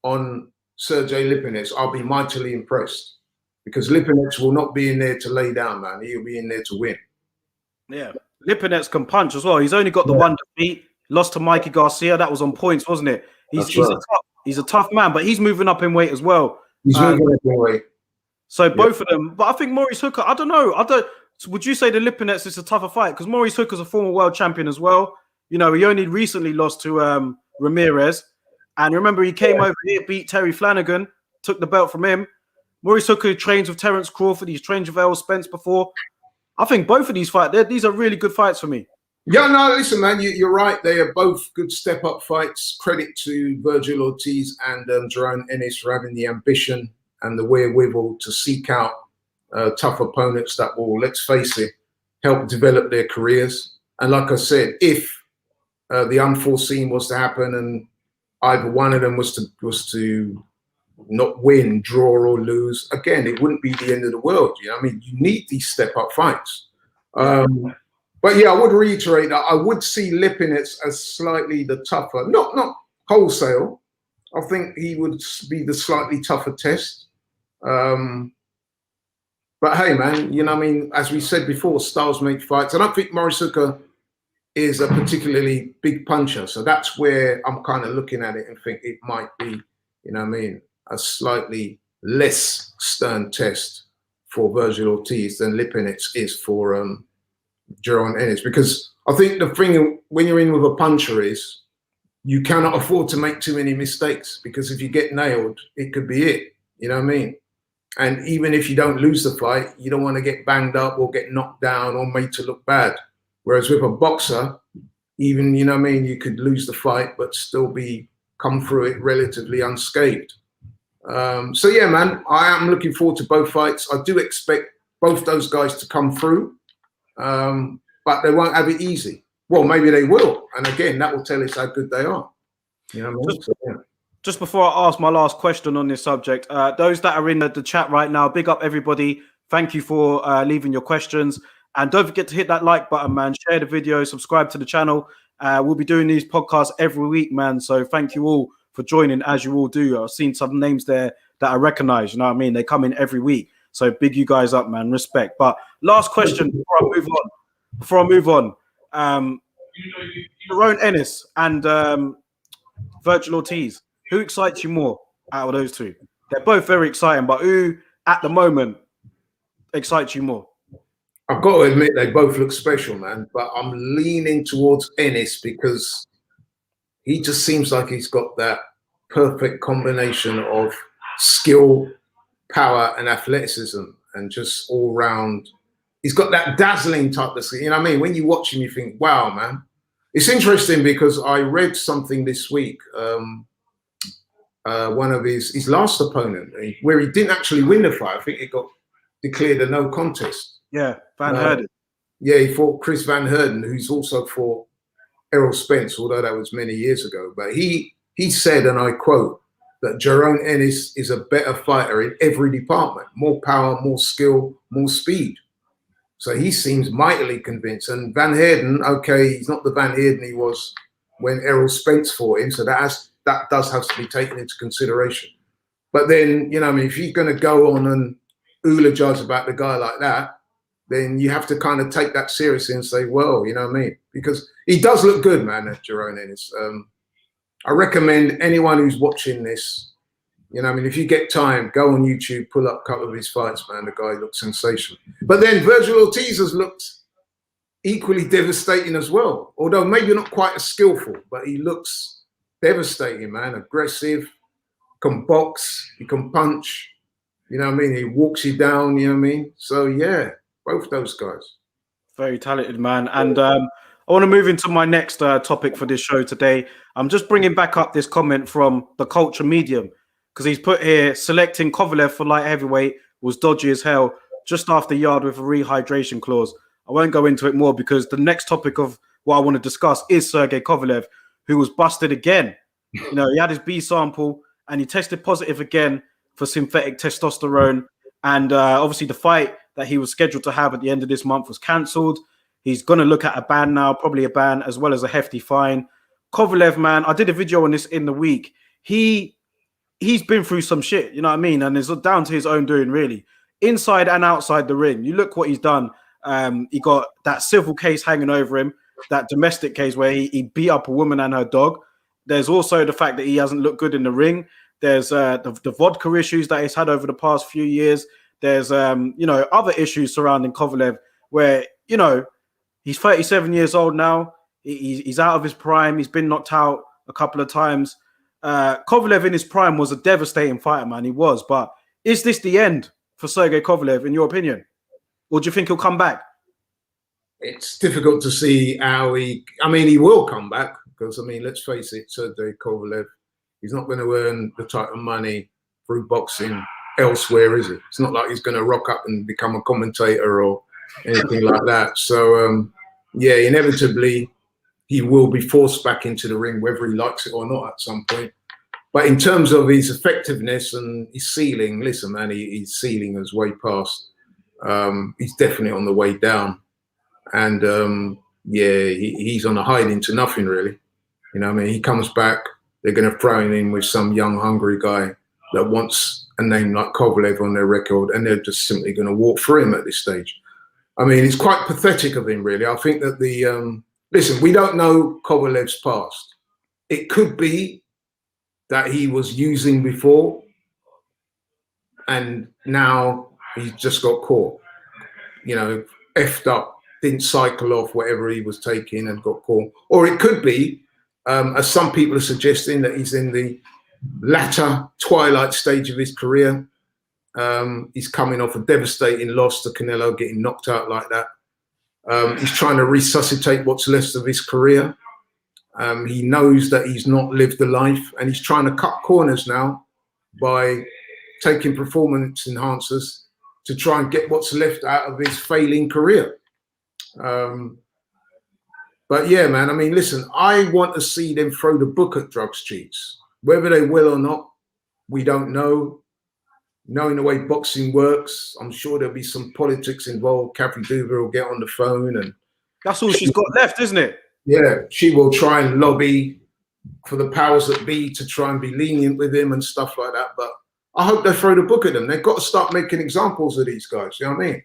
on Sergey Lipinets, I'll be mightily impressed. Because Lipinets will not be in there to lay down, man. He'll be in there to win. Yeah. Lipinets can punch as well. He's only got the one defeat. Lost to Mikey Garcia. That was on points, wasn't it? He's a tough man, but he's moving up in weight as well. He's moving up in weight. So both of them. But I think Maurice Hooker, I don't know. Would you say the Lipinets is a tougher fight? Because Maurice Hooker's a former world champion as well. You know, he only recently lost to Ramirez. And remember, he came over here, beat Terry Flanagan, took the belt from him. Maurice Hooker trains with Terence Crawford. He's trained with Errol Spence before. I think both of these fights, these are really good fights for me. Yeah, no, listen, man, you're right. They are both good step-up fights. Credit to Virgil Ortiz and Jaron Ennis for having the ambition and the wherewithal to seek out tough opponents that will, let's face it, help develop their careers. And like I said, if the unforeseen was to happen and either one of them was to not win, draw or lose, again, it wouldn't be the end of the world. You know what I mean? You need these step-up fights. But yeah, I would reiterate that I would see Lipinets as slightly the tougher, not wholesale. I think he would be the slightly tougher test. But hey, man, you know what I mean? As we said before, styles make fights. I don't think Maurice Hooker is a particularly big puncher. So that's where I'm kind of looking at it and think it might be, you know what I mean, a slightly less stern test for Virgil Ortiz than Lipinets is for Jaron Ennis. Because I think the thing when you're in with a puncher is you cannot afford to make too many mistakes, because if you get nailed, it could be it. You know what I mean? And even if you don't lose the fight, you don't want to get banged up or get knocked down or made to look bad. Whereas with a boxer, even, you know what I mean, you could lose the fight but still come through it relatively unscathed. So yeah, man, I am looking forward to both fights. I do expect both those guys to come through, but they won't have it easy. Well, maybe they will, and again, that will tell us how good they are. You know what I mean? So, yeah. Just before I ask my last question on this subject, those that are in the chat right now, big up everybody. Thank you for leaving your questions. And don't forget to hit that like button, man. Share the video, subscribe to the channel. We'll be doing these podcasts every week, man. So thank you all for joining, as you all do. I've seen some names there that I recognize, you know what I mean? They come in every week. So big you guys up, man. Respect. But last question before I move on. Jaron Ennis and Virgil Ortiz. Who excites you more out of those two? They're both very exciting, but who at the moment excites you more? I've got to admit they both look special, man. But I'm leaning towards Ennis because he just seems like he's got that perfect combination of skill, power, and athleticism, and just all round. He's got that dazzling type of thing. You know what I mean? When you watch him, you think, wow, man. It's interesting because I read something this week. One of his last opponent, where he didn't actually win the fight. I think it got declared a no contest. Yeah, Van Herden. Yeah, he fought Chris Van Herden, who's also fought Errol Spence, although that was many years ago. But he said, and I quote, that Jerome Ennis is a better fighter in every department. More power, more skill, more speed. So he seems mightily convinced. And Van Herden, okay, he's not the Van Herden he was when Errol Spence fought him. So that does have to be taken into consideration. But then, you know, I mean, if you're going to go on and eulogize about the guy like that, then you have to kind of take that seriously and say, well, you know what I mean? Because he does look good, man, Jerome Ennis. I recommend anyone who's watching this, you know, I mean, if you get time, go on YouTube, pull up a couple of his fights, man. The guy looks sensational. But then Virgil Ortiz has looked equally devastating as well. Although maybe not quite as skillful, but he looks devastating, man. Aggressive, can box, he can punch. You know what I mean? He walks you down, you know what I mean? So, yeah, both those guys. Very talented, man. And I want to move into my next topic for this show today. I'm just bringing back up this comment from the Culture Medium, because he's put here, selecting Kovalev for light heavyweight was dodgy as hell, just after Yard with a rehydration clause. I won't go into it more because the next topic of what I want to discuss is Sergey Kovalev, who was busted again. You know, he had his B sample and he tested positive again for synthetic testosterone. And obviously the fight that he was scheduled to have at the end of this month was cancelled. He's going to look at a ban now, probably a ban, as well as a hefty fine. Kovalev, man, I did a video on this in the week. He's been through some shit, you know what I mean? And it's down to his own doing, really. Inside and outside the ring. You look what he's done. He got that civil case hanging over him, that domestic case where he beat up a woman and her dog. There's also the fact that he hasn't looked good in the ring. There's the vodka issues that he's had over the past few years. There's, you know, other issues surrounding Kovalev where, you know, he's 37 years old now. He's out of his prime. He's been knocked out a couple of times. Kovalev in his prime was a devastating fighter, man. He was. But is this the end for Sergey Kovalev, in your opinion? Or do you think he'll come back? It's difficult to see how he will come back because, I mean, let's face it, Sergey Kovalev, he's not going to earn the type of money through boxing elsewhere, is it? It's not like he's going to rock up and become a commentator or anything like that. So, yeah, inevitably, he will be forced back into the ring, whether he likes it or not at some point. But in terms of his effectiveness and his ceiling, listen, man, his ceiling is way past. He's definitely on the way down. And, yeah, he's on a hiding to nothing, really. You know what I mean? He comes back, they're going to throw him in with some young, hungry guy that wants a name like Kovalev on their record, and they're just simply going to walk through him at this stage. I mean, it's quite pathetic of him, really. I think that listen, we don't know Kovalev's past. It could be that he was using before and now he's just got caught, you know, effed up, didn't cycle off whatever he was taking and got caught. Or it could be, as some people are suggesting, that he's in the latter twilight stage of his career. He's coming off a devastating loss to Canelo, getting knocked out like that. He's trying to resuscitate what's left of his career. He knows that he's not lived the life, and he's trying to cut corners now by taking performance enhancers to try and get what's left out of his failing career. But yeah, man, I mean, listen, I want to see them throw the book at drugs cheats. Whether they will or not, we don't know. Knowing the way boxing works, I'm sure there'll be some politics involved. Kathy Duver will get on the phone, and that's all she's got left, isn't it? Yeah, she will try and lobby for the powers that be to try and be lenient with him and stuff like that. But I hope they throw the book at them. They've got to start making examples of these guys. You know what I mean?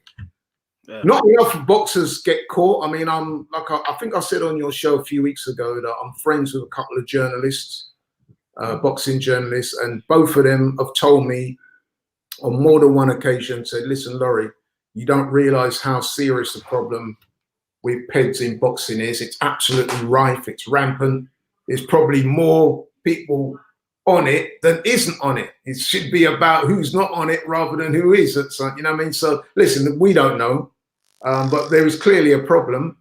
Yeah. Not enough boxers get caught. I mean, I think I said on your show a few weeks ago that I'm friends with a couple of journalists, boxing journalists, and both of them have told me on more than one occasion, said, listen, Laurie, you don't realize how serious the problem with PEDs in boxing is. It's absolutely rife. It's rampant. there's probably more people on it than isn't on it. It should be about who's not on it rather than who is. You know what I mean? So listen, we don't know, but there is clearly a problem.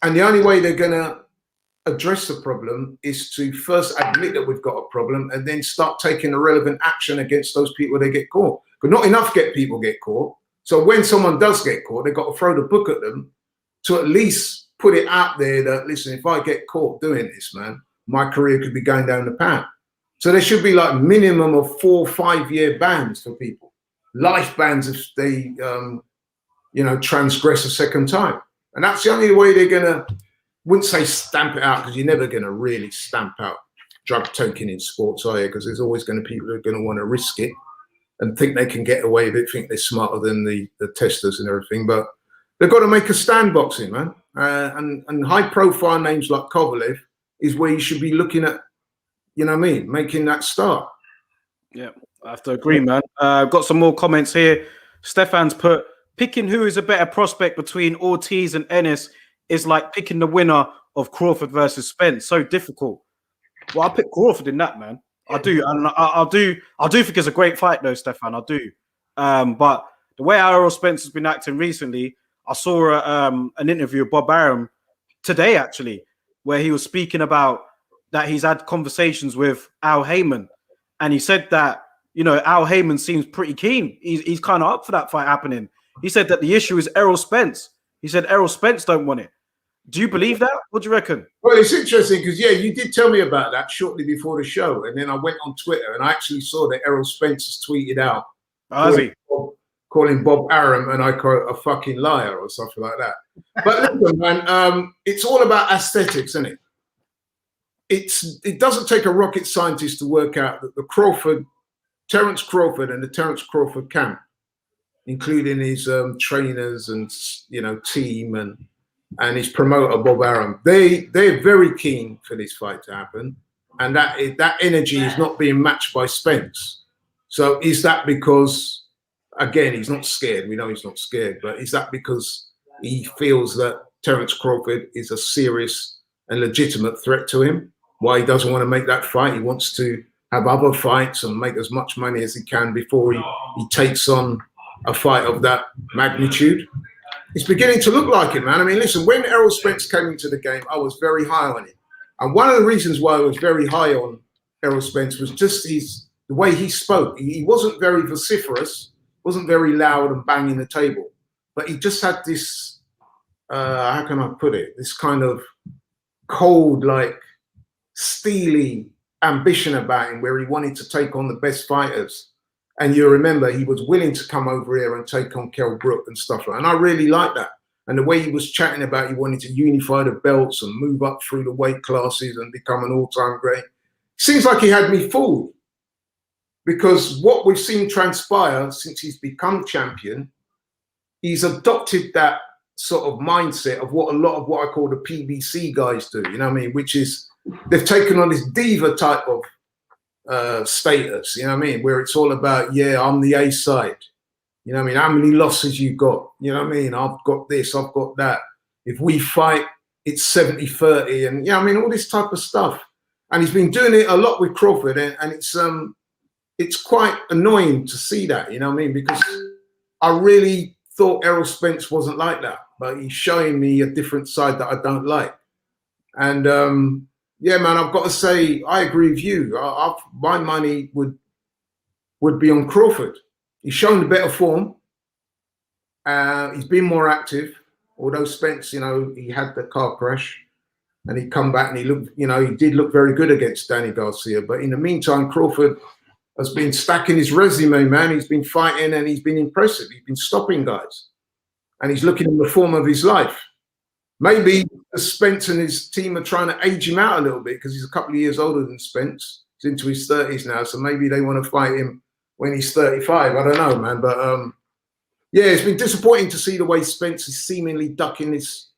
And the only way they're going to address the problem is to first admit that we've got a problem and then start taking the relevant action against those people that get caught. But not enough people get caught. So when someone does get caught, they've got to throw the book at them to at least put it out there that, listen, if I get caught doing this, man, my career could be going down the pan. So there should be like minimum of 4 or 5 year bans for people, life bans if they, transgress a second time. And that's the only way they're going to, wouldn't say stamp it out, because you're never going to really stamp out drug taking in sports, are you? Because there's always going to be people who are going to want to risk it and think they can get away with it, think they're smarter than the testers and everything. But they've got to make a stand, boxing, man. And high profile names like Kovalev is where you should be looking at, you know what I mean, making that start. Yeah, I have to agree, man. Got some more comments here. Stefan's put, picking who is a better prospect between Ortiz and Ennis is like picking the winner of Crawford versus Spence. So difficult. Well, I pick Crawford in that, man. I do, and I do think it's a great fight, though, Stefan. I do. But the way Errol Spence has been acting recently, I saw an interview with Bob Arum today, actually, where he was speaking about that he's had conversations with Al Heyman, and he said that, you know, Al Heyman seems pretty keen. He's kind of up for that fight happening. He said that the issue is Errol Spence. He said Errol Spence don't want it. Do you believe that? What do you reckon? Well, it's interesting because, yeah, you did tell me about that shortly before the show. And then I went on Twitter and I actually saw that Errol Spence has tweeted out calling Bob Arum and I call a fucking liar or something like that. But listen, man, it's all about aesthetics, isn't it? It doesn't take a rocket scientist to work out that the Terence Crawford and the Terence Crawford camp, including his trainers and, you know, team and his promoter, Bob Arum, they're very keen for this fight to happen. And that energy is not being matched by Spence. So is that because, again, he's not scared? We know he's not scared. But is that because he feels that Terence Crawford is a serious and legitimate threat to him? Why he doesn't want to make that fight? He wants to have other fights and make as much money as he can before he takes on a fight of that magnitude. It's beginning to look like it, man. I mean, listen, when Errol Spence came into the game, I was very high on him. And one of the reasons why I was very high on Errol Spence was just the way he spoke. He wasn't very vociferous, wasn't very loud and banging the table, but he just had this, how can I put it, this kind of cold, like steely ambition about him where he wanted to take on the best fighters. And you remember he was willing to come over here and take on Kell Brook and stuff like that. And I really like that. And the way he was chatting about he wanted to unify the belts and move up through the weight classes and become an all-time great. Seems like he had me fooled. Because what we've seen transpire since he's become champion, he's adopted that sort of mindset of what a lot of what I call the PBC guys do, you know what I mean? Which is they've taken on this diva type of status, you know what I mean, where it's all about, yeah, I'm the A side, you know what I mean, how many losses you got, you know what I mean, I've got this, I've got that, if we fight it's 70-30, and yeah, I mean, all this type of stuff. And he's been doing it a lot with Crawford, and it's quite annoying to see that, you know what I mean, because I really thought Errol Spence wasn't like that, but he's showing me a different side that I don't like. And yeah, man, I've got to say, I agree with you. My money would be on Crawford. He's shown the better form. He's been more active. Although Spence, you know, he had the car crash and he'd come back and he looked, you know, he did look very good against Danny Garcia. But in the meantime, Crawford has been stacking his resume, man. He's been fighting and he's been impressive. He's been stopping guys. And he's looking in the form of his life. Maybe Spence and his team are trying to age him out a little bit because he's a couple of years older than Spence. He's into his 30s now, so maybe they want to fight him when he's 35. I don't know, man. But yeah, it's been disappointing to see the way Spence is seemingly ducking this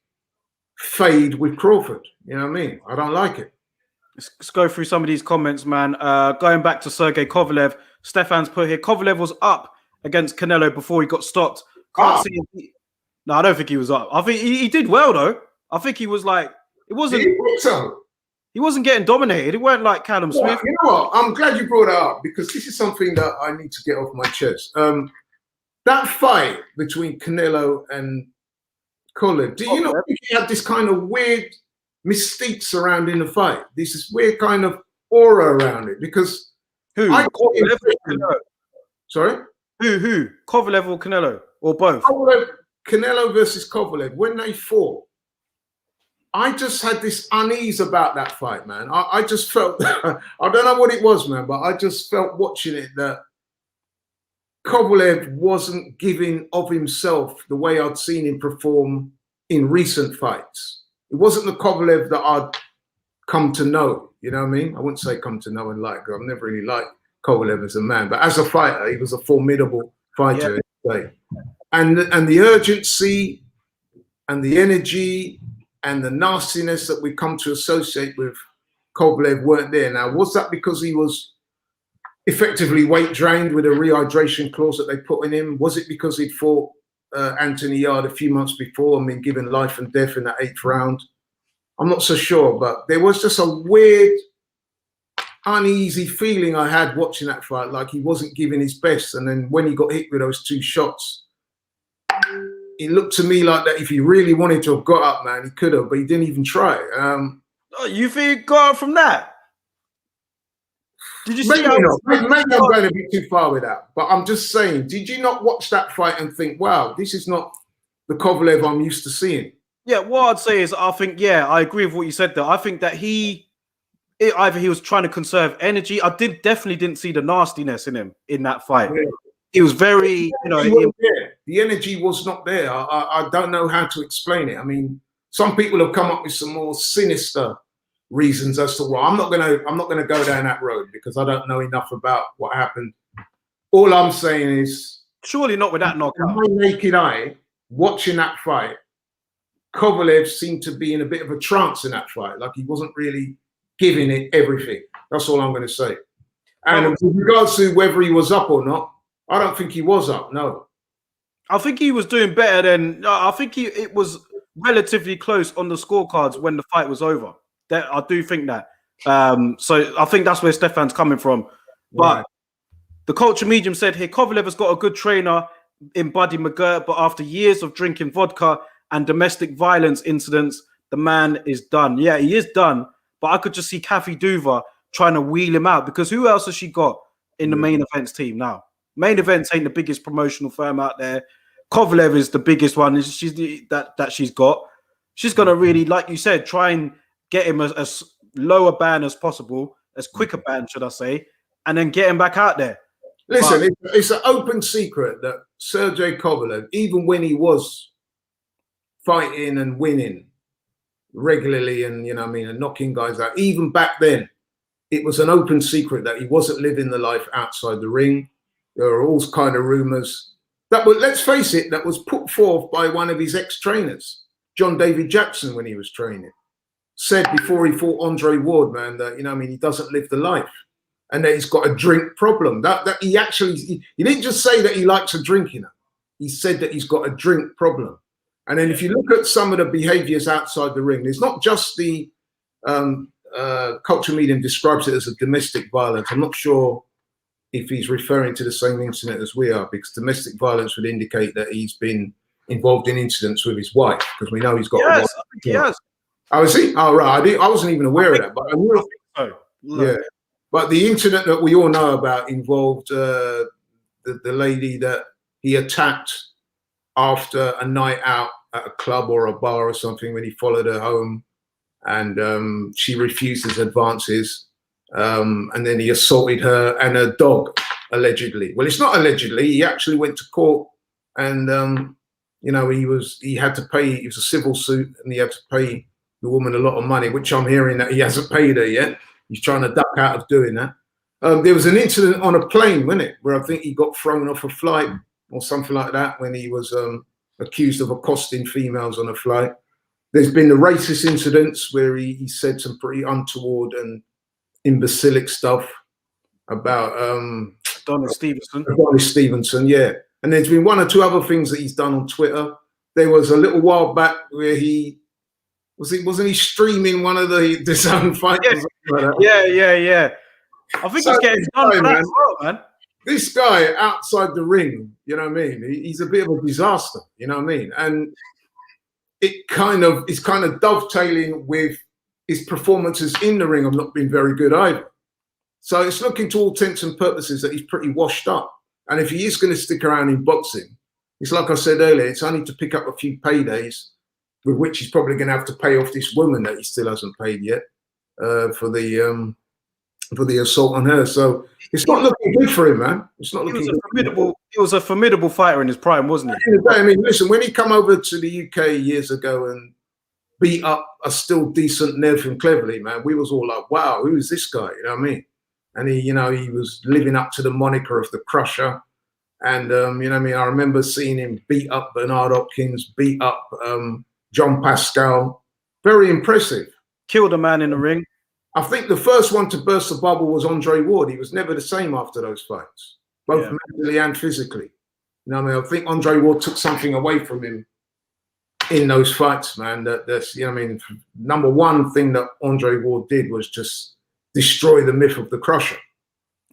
fade with Crawford. You know what I mean? I don't like it. Let's go through some of these comments, man. Going back to Sergey Kovalev, Stefan's put here, Kovalev was up against Canelo before he got stopped. Can't see him. No, I don't think he was up. I think he did well, though. I think he was like, it wasn't. Do you think so? He wasn't getting dominated. It weren't like Callum Smith. You know what? I'm glad you brought that up because this is something that I need to get off my chest. That fight between Canelo and Kovalev, do you not think he had this kind of weird mystique surrounding the fight? This is weird kind of aura around it because Who? Kovalev or Canelo? Sorry? Who? Kovalev or Canelo? Or both? Canelo versus Kovalev, when they fought, I just had this unease about that fight, man. I just felt, I don't know what it was, man, but I just felt watching it that Kovalev wasn't giving of himself the way I'd seen him perform in recent fights. It wasn't the Kovalev that I'd come to know, you know what I mean? I wouldn't say come to know and like, I've never really liked Kovalev as a man, but as a fighter, he was a formidable fighter. Yeah. And the urgency and the energy and the nastiness that we come to associate with Kovalev weren't there. Now, was that because he was effectively weight drained with a rehydration clause that they put in him? Was it because he'd fought Anthony Yard a few months before and been given life and death in that 8th round? I'm not so sure, but there was just a weird, uneasy feeling I had watching that fight, like he wasn't giving his best. And then when he got hit with those 2 shots, it looked to me like that if he really wanted to have got up, man, he could have, but he didn't even try. You think he got up from that? Did you see maybe I'm going a bit too far with that, but I'm just saying, did you not watch that fight and think, wow, this is not the Kovalev I'm used to seeing? Yeah, what I'd say is I think, yeah, I agree with what you said there. I think that either he was trying to conserve energy. I definitely didn't see the nastiness in him in that fight. Yeah. He was very, the energy was not there. I don't know how to explain it. I mean, some people have come up with some more sinister reasons as to why. I'm not gonna go down that road because I don't know enough about what happened. All I'm saying is, surely not with that knockout. My naked eye, watching that fight, Kovalev seemed to be in a bit of a trance in that fight. Like he wasn't really giving it everything. That's all I'm going to say. And with regards to whether he was up or not, I don't think he was up. No, I think he was doing better than. I think it was relatively close on the scorecards when the fight was over. I do think that. So I think that's where Stefan's coming from. But the culture medium said here, Kovalev has got a good trainer in Buddy McGirt, but after years of drinking vodka and domestic violence incidents, the man is done. Yeah, he is done. But I could just see Kathy Duva trying to wheel him out because who else has she got in the main events team now? Main events ain't the biggest promotional firm out there. Kovalev is the biggest one. That she's got. She's gonna really, like you said, try and get him as low a ban as possible, as quick a ban, should I say, and then get him back out there. Listen, it's an open secret that Sergey Kovalev, even when he was fighting and winning regularly and, you know what I mean, and knocking guys out, even back then, it was an open secret that he wasn't living the life outside the ring. There were all kind of rumors that were, let's face it, that was put forth by one of his ex-trainers, John David Jackson, when he was training. Said before he fought Andre Ward, man, that, you know what I mean, he doesn't live the life and that he's got a drink problem. That he actually, he didn't just say that he likes a drink, you know. He said that he's got a drink problem. And then if you look at some of the behaviors outside the ring, there's not just the culture medium describes it as a domestic violence. I'm not sure if he's referring to the same incident as we are, because domestic violence would indicate that he's been involved in incidents with his wife, because we know he's got a wife. Yes. Oh, is he? Oh, right. I wasn't even aware of that. But I think so. Yeah. But the incident that we all know about involved the lady that he attacked after a night out at a club or a bar or something when he followed her home, and she refused his advances, and then he assaulted her and her dog, allegedly. Well, it's not allegedly. He actually went to court, and you know, he had to pay. It was a civil suit, and he had to pay the woman a lot of money, which I'm hearing that he hasn't paid her yet. He's trying to duck out of doing that. There was an incident on a plane, wasn't it, where I think he got thrown off a flight or something like that when he was accused of accosting females on a flight. There's been the racist incidents where he said some pretty untoward and imbecilic stuff about Donald Stevenson. Donald Stevenson, yeah. And there's been one or two other things that he's done on Twitter. There was a little while back where he wasn't he streaming one of the DAZN fights? Yeah. I think he's getting done for that as well, man. This guy outside the ring, you know what I mean? He's a bit of a disaster, you know what I mean? And it's kind of dovetailing with his performances in the ring have not been very good either. So it's looking to all intents and purposes that he's pretty washed up. And if he is going to stick around in boxing, it's like I said earlier, it's only to pick up a few paydays, with which he's probably going to have to pay off this woman that he still hasn't paid yet for the assault on her. So it's not looking good for him, man. It's not looking good. He was a formidable fighter in his prime, wasn't he? I mean, listen, when he come over to the UK years ago and beat up a still decent Nev from Cleverly, man, we was all like, wow, who is this guy? You know what I mean? And he, you know, he was living up to the moniker of the Crusher. And, you know what I mean? I remember seeing him beat up Bernard Hopkins, beat up John Pascal. Very impressive. Killed a man in the ring. I think the first one to burst the bubble was Andre Ward. He was never the same after those fights, both mentally and physically. You know what I mean? I think Andre Ward took something away from him in those fights, man. That's, you know what I mean? Number one thing that Andre Ward did was just destroy the myth of the Crusher.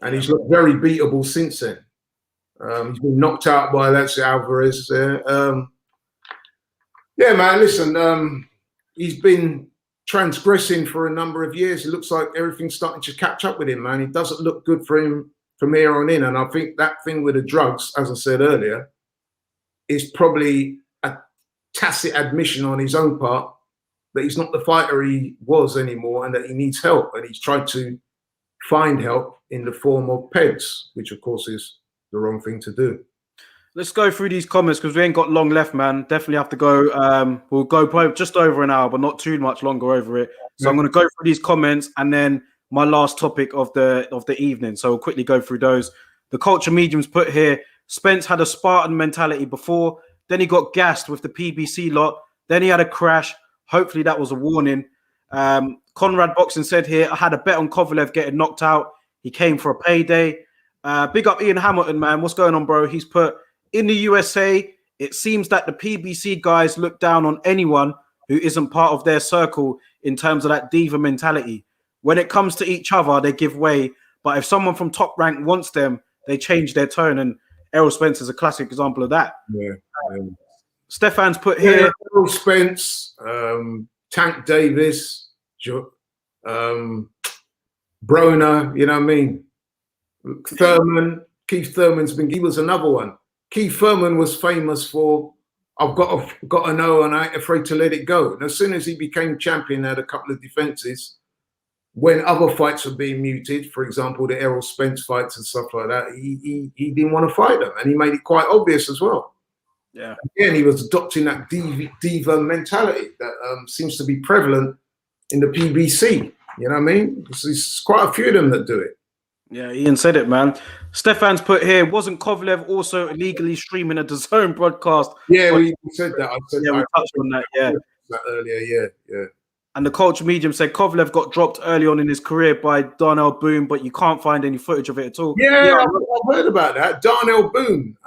And he's looked very beatable since then. He's been knocked out by, let's say, Alvarez there. Yeah, man, listen, he's been transgressing for a number of years. It looks like everything's starting to catch up with him, man. It doesn't look good for him from here on in. And I think that thing with the drugs, as I said earlier, is probably a tacit admission on his own part that he's not the fighter he was anymore and that he needs help. And he's tried to find help in the form of PEDs, which of course is the wrong thing to do. Let's go through these comments because we ain't got long left, man. Definitely have to go. We'll go just over an hour, but not too much longer over it. So I'm going to go through these comments and then my last topic of the evening. So we'll quickly go through those. The Culture Mediums put here, Spence had a Spartan mentality before. Then he got gassed with the PBC lot. Then he had a crash. Hopefully that was a warning. Conrad Boxing said here, I had a bet on Kovalev getting knocked out. He came for a payday. Big up Ian Hamilton, man. What's going on, bro? He's put, in the USA, it seems that the PBC guys look down on anyone who isn't part of their circle in terms of that diva mentality. When it comes to each other, they give way. But if someone from Top Rank wants them, they change their tone. And Errol Spence is a classic example of that. Yeah. Stefan's put here. Errol Spence, Tank Davis, Broner, you know what I mean? Thurman, Keith Thurman's been, he was another one. Keith Thurman was famous for, I've got to know and I ain't afraid to let it go. And as soon as he became champion, had a couple of defenses. When other fights were being muted, for example, the Errol Spence fights and stuff like that, he didn't want to fight them. And he made it quite obvious as well. Yeah. Again, he was adopting that diva mentality that seems to be prevalent in the PBC. You know what I mean? There's quite a few of them that do it. Yeah, Ian said it, man. Stefan's put here, wasn't Kovalev also illegally streaming a DAZN broadcast? Yeah, we said that. I said we touched on that, yeah. Earlier, yeah. And the Culture Medium said Kovalev got dropped early on in his career by Darnell Boone, but you can't find any footage of it at all. Yeah, I've heard about that. Darnell Boone.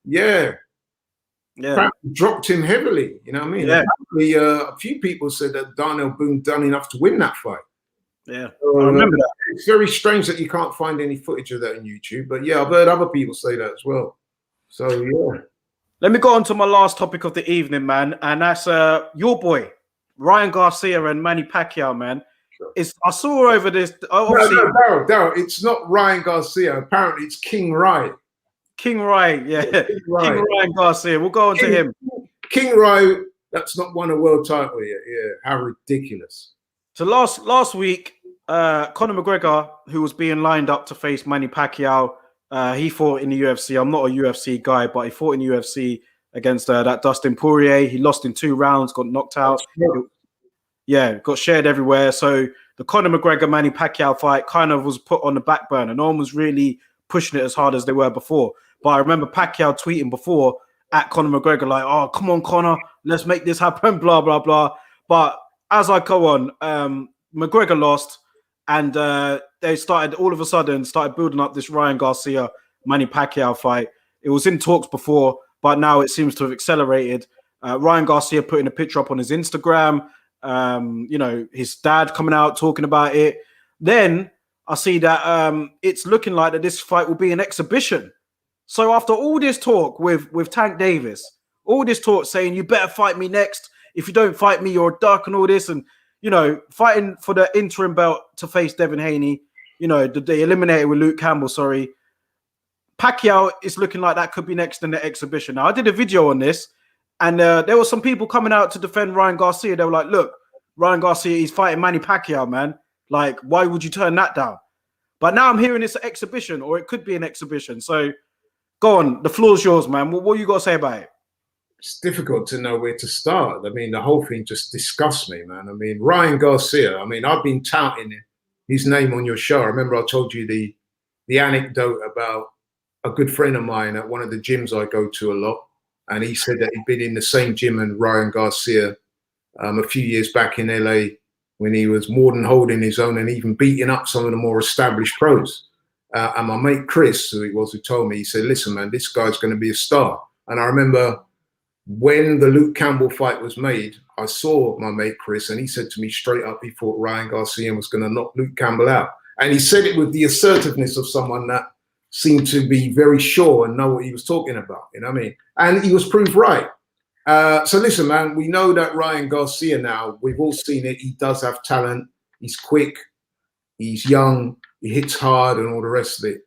Yeah. Dropped him heavily, you know what I mean? Yeah. Apparently, a few people said that Darnell Boone done enough to win that fight. Yeah, I remember that. It's very strange that you can't find any footage of that on YouTube, but yeah, I've heard other people say that as well. So yeah. Let me go on to my last topic of the evening, man, and that's your boy Ryan Garcia and Manny Pacquiao, man. Sure. I saw over this. Daryl, it's not Ryan Garcia. Apparently, it's King Rai. King Rai, yeah. King Ryan Garcia. We'll go on to him. King Rai, that's not won a world title yet. Yeah, how ridiculous. So last week, Conor McGregor, who was being lined up to face Manny Pacquiao, he fought in the UFC. I'm not a UFC guy, but he fought in the UFC against that Dustin Poirier. He lost in 2 rounds, got knocked out. Yeah, got shared everywhere. So the Conor McGregor-Manny Pacquiao fight kind of was put on the back burner. No one was really pushing it as hard as they were before. But I remember Pacquiao tweeting before at Conor McGregor like, oh, come on, Conor, let's make this happen, blah, blah, blah. But as I go on, McGregor lost, and they all of a sudden started building up this Ryan Garcia Manny Pacquiao fight. It was in talks before, but now it seems to have accelerated. Ryan Garcia putting a picture up on his Instagram. You know, his dad coming out talking about it. Then I see that it's looking like that this fight will be an exhibition. So after all this talk with Tank Davis, all this talk saying you better fight me next. If you don't fight me, you're a duck and all this, and you know, fighting for the interim belt to face Devin Haney. You know, they eliminated with Luke Campbell. Sorry, Pacquiao is looking like that could be next in the exhibition. Now I did a video on this, and there were some people coming out to defend Ryan Garcia. They were like, "Look, Ryan Garcia, he's fighting Manny Pacquiao, man. Like, why would you turn that down?" But now I'm hearing it's an exhibition, or it could be an exhibition. So, go on. The floor's yours, man. What you got to say about it? It's difficult to know where to start. I mean, the whole thing just disgusts me, man. I mean, Ryan Garcia, I mean, I've been touting his name on your show. I remember I told you the anecdote about a good friend of mine at one of the gyms I go to a lot. And he said that he'd been in the same gym as Ryan Garcia a few years back in LA when he was more than holding his own and even beating up some of the more established pros. And my mate Chris, who it was who told me, he said, "Listen, man, this guy's going to be a star." And I remember when the Luke Campbell fight was made, I saw my mate Chris, and he said to me straight up, he thought Ryan Garcia was going to knock Luke Campbell out. And he said it with the assertiveness of someone that seemed to be very sure and know what he was talking about. You know what I mean? And he was proved right. So listen, man, we know that Ryan Garcia now, we've all seen it. He does have talent. He's quick. He's young. He hits hard and all the rest of it.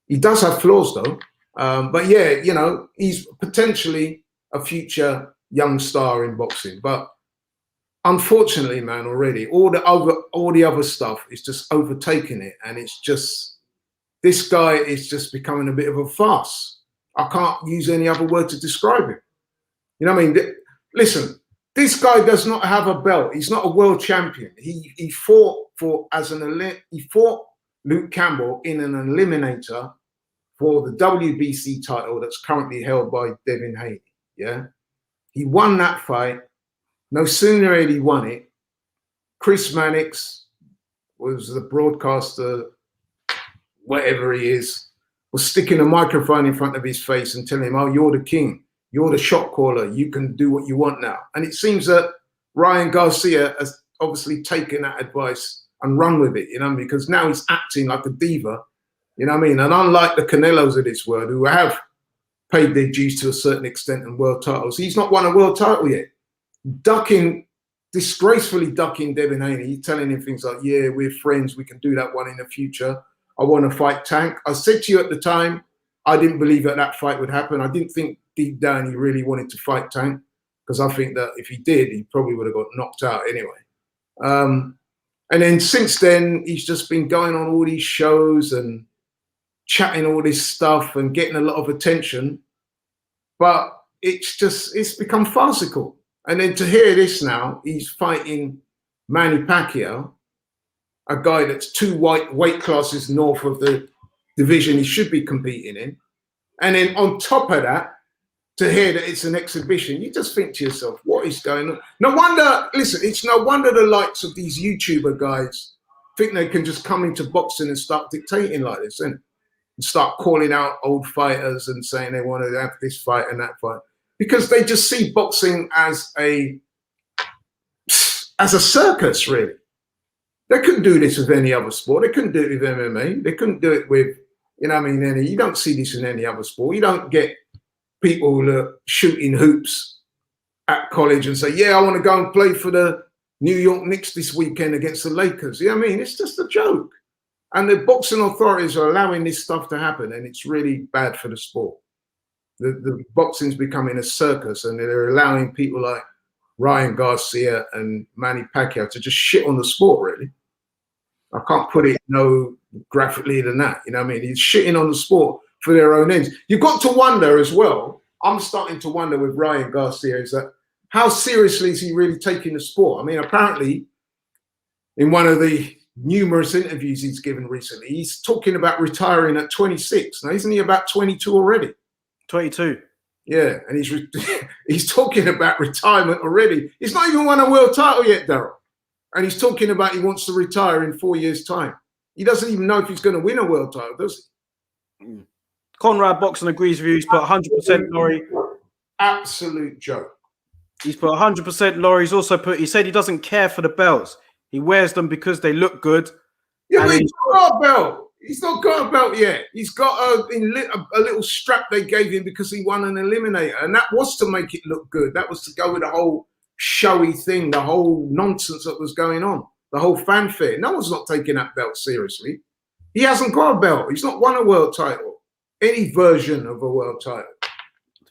He does have flaws, though. But yeah, you know, he's potentially a future young star in boxing. But unfortunately, man, already all the other stuff is just overtaking it, and it's just, this guy is just becoming a bit of a farce. I can't use any other word to describe him. You know what I mean? Listen, this guy does not have a belt. He's not a world champion. He fought Luke Campbell in an eliminator for the WBC title that's currently held by Devin Haney. Yeah, he won that fight. No sooner had he won it, Chris Mannix was the broadcaster, whatever he is, was sticking a microphone in front of his face and telling him, "Oh, you're the king. You're the shot caller. You can do what you want now." And it seems that Ryan Garcia has obviously taken that advice and run with it, you know, because now he's acting like a diva, you know what I mean? And unlike the Canelos of this world, who have paid their dues to a certain extent in world titles, he's not won a world title yet. Disgracefully ducking Devin Haney. He's telling him things like, "Yeah, we're friends. We can do that one in the future. I want to fight Tank." I said to you at the time, I didn't believe that fight would happen. I didn't think deep down he really wanted to fight Tank, because I think that if he did, he probably would have got knocked out anyway. And then since then, he's just been going on all these shows and chatting all this stuff and getting a lot of attention. But it's become farcical. And then to hear this now, he's fighting Manny Pacquiao, a guy that's two weight classes north of the division he should be competing in. And then on top of that, to hear that it's an exhibition, you just think to yourself, what is going on? No wonder, listen, it's no wonder the likes of these YouTuber guys think they can just come into boxing and start dictating like this, and start calling out old fighters and saying they want to have this fight and that fight, because they just see boxing as a circus, really. They couldn't do this with any other sport. They couldn't do it with MMA. They couldn't do it with, you know what I mean, you don't see this in any other sport. You don't get people shooting hoops at college and say, "Yeah, I want to go and play for the New York Knicks this weekend against the Lakers." You know what I mean? It's just a joke. And the boxing authorities are allowing this stuff to happen, and it's really bad for the sport. The boxing's becoming a circus, and they're allowing people like Ryan Garcia and Manny Pacquiao to just shit on the sport, really. I can't put it no graphically than that. You know what I mean? He's shitting on the sport for their own ends. You've got to wonder as well, I'm starting to wonder with Ryan Garcia, is that how seriously is he really taking the sport? I mean, apparently, in one of the numerous interviews he's given recently, he's talking about retiring at 26. Now, isn't he about 22 already? 22. Yeah, and he's talking about retirement already. He's not even won a world title yet, Daryl. And he's talking about he wants to retire in 4 years' time. He doesn't even know if he's going to win a world title, does he? Conrad Boxing agrees with you. He's put 100%, Laurie. Absolute joke. He's put 100%. Laurie's also put. He said he doesn't care for the belts. He wears them because they look good. Yeah, but he's not got a belt. He's not got a belt yet. He's got a little strap they gave him because he won an eliminator, and that was to make it look good. That was to go with the whole showy thing, the whole nonsense that was going on, the whole fanfare. No one's not taking that belt seriously. He hasn't got a belt. He's not won a world title, any version of a world title.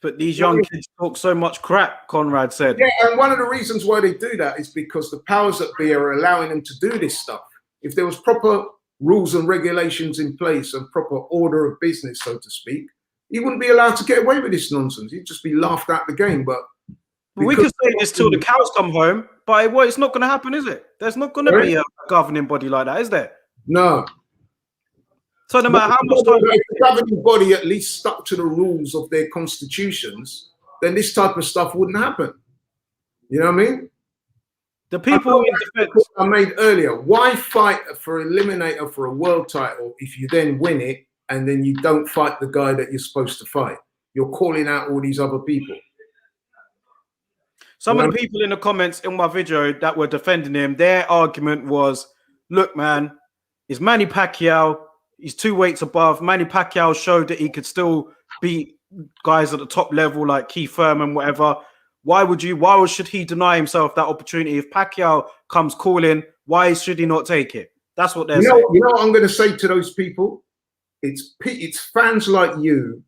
But these young kids talk so much crap, Conrad said. Yeah, and one of the reasons why they do that is because the powers that be are allowing them to do this stuff. If there was proper rules and regulations in place and proper order of business, so to speak, he wouldn't be allowed to get away with this nonsense. He'd just be laughed out the game. But we can say this till the cows come home, but it's not going to happen, is it? There's not going to be a governing body like that, is there? No. So no matter how much time, if the governing body at least stuck to the rules of their constitutions, then this type of stuff wouldn't happen. You know what I mean? The people in defense I made earlier, why fight for eliminator for a world title if you then win it and then you don't fight the guy that you're supposed to fight? You're calling out all these other people. Some of the people in the comments in my video that were defending him, their argument was, look, man, it's Manny Pacquiao. He's 2 weights above. Manny Pacquiao showed that he could still beat guys at the top level like Keith Thurman, whatever. Why should he deny himself that opportunity? If Pacquiao comes calling, why should he not take it? That's what they're saying. You know what I'm going to say to those people? It's fans like you.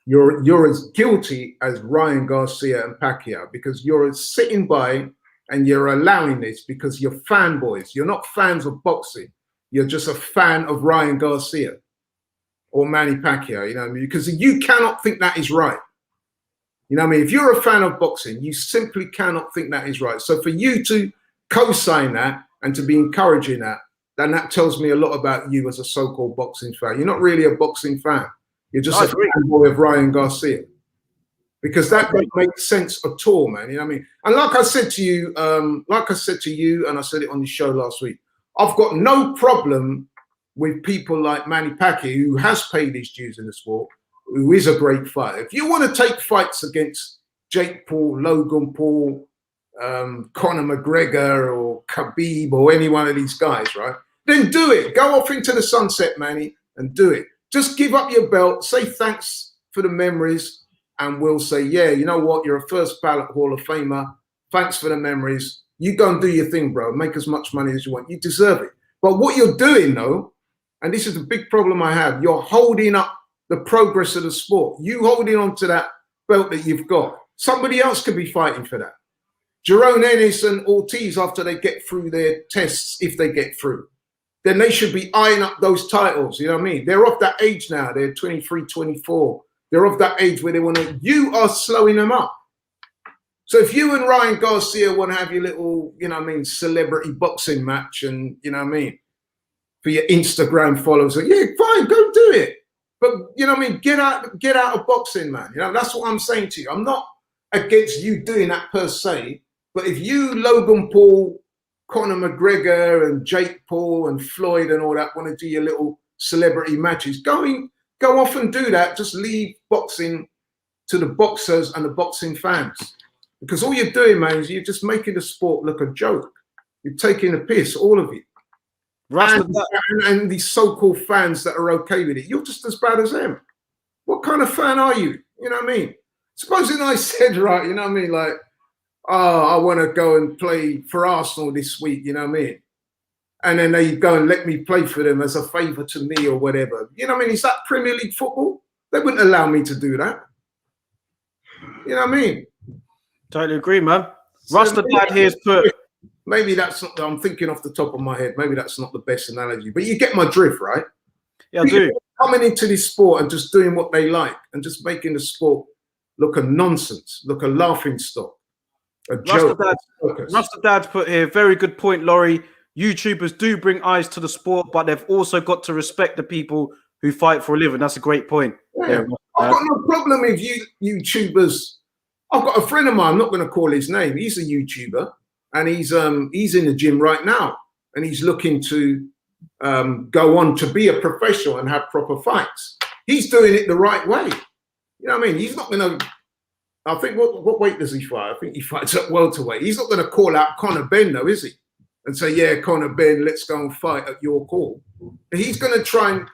You're as guilty as Ryan Garcia and Pacquiao because you're sitting by and you're allowing this because you're fanboys. You're not fans of boxing. You're just a fan of Ryan Garcia or Manny Pacquiao, you know what I mean? Because you cannot think that is right. You know what I mean? If you're a fan of boxing, you simply cannot think that is right. So for you to co-sign that and to be encouraging that, then that tells me a lot about you as a so-called boxing fan. You're not really a boxing fan. You're just a fanboy of Ryan Garcia. Because that doesn't make sense at all, man. You know what I mean? And like I said to you, and I said it on the show last week, I've got no problem with people like Manny Pacquiao, who has paid his dues in the sport, who is a great fighter. If you want to take fights against Jake Paul, Logan Paul, Conor McGregor or Khabib or any one of these guys, right? Then do it. Go off into the sunset, Manny, and do it. Just give up your belt, say thanks for the memories, and we'll say, yeah, you know what? You're a first ballot Hall of Famer. Thanks for the memories. You go and do your thing, bro. Make as much money as you want. You deserve it. But what you're doing, though, and this is the big problem I have, you're holding up the progress of the sport. You holding on to that belt that you've got. Somebody else could be fighting for that. Jerome Ennis and Ortiz, after they get through their tests, if they get through, then they should be eyeing up those titles. You know what I mean? They're of that age now. They're 23, 24. They're of that age where they want to, you are slowing them up. So if you and Ryan Garcia want to have your little, you know what I mean, celebrity boxing match and, you know what I mean, for your Instagram followers, yeah, fine, go do it. But, you know what I mean, get out of boxing, man. You know, that's what I'm saying to you. I'm not against you doing that per se, but if you, Logan Paul, Conor McGregor and Jake Paul and Floyd and all that want to do your little celebrity matches, go off and do that. Just leave boxing to the boxers and the boxing fans. Because all you're doing, man, is you're just making the sport look a joke. You're taking a piss, all of you. And these so-called fans that are okay with it, you're just as bad as them. What kind of fan are you? You know what I mean? Supposing I said, right, you know what I mean, like, oh, I want to go and play for Arsenal this week, you know what I mean? And then they go and let me play for them as a favour to me or whatever. You know what I mean? Is that Premier League football? They wouldn't allow me to do that. You know what I mean? Totally agree, man. Rasta Dad here's put. Maybe that's not, I'm thinking off the top of my head, maybe that's not the best analogy, but you get my drift, right? Yeah, I do. Coming into this sport and just doing what they like and just making the sport look a nonsense, look a laughing stock, a joke. Rasta Dad's put here, very good point, Laurie. YouTubers do bring eyes to the sport, but they've also got to respect the people who fight for a living. That's a great point. Yeah. I've got no problem with you YouTubers. I've got a friend of mine, I'm not going to call his name. He's a YouTuber and he's in the gym right now and he's looking to go on to be a professional and have proper fights. He's doing it the right way. You know what I mean? He's not going to I think what weight does he fight? I think he fights at welterweight. He's not going to call out Conor Benn, though, is he? And say, yeah, Conor Benn, let's go and fight at your call. He's going to try and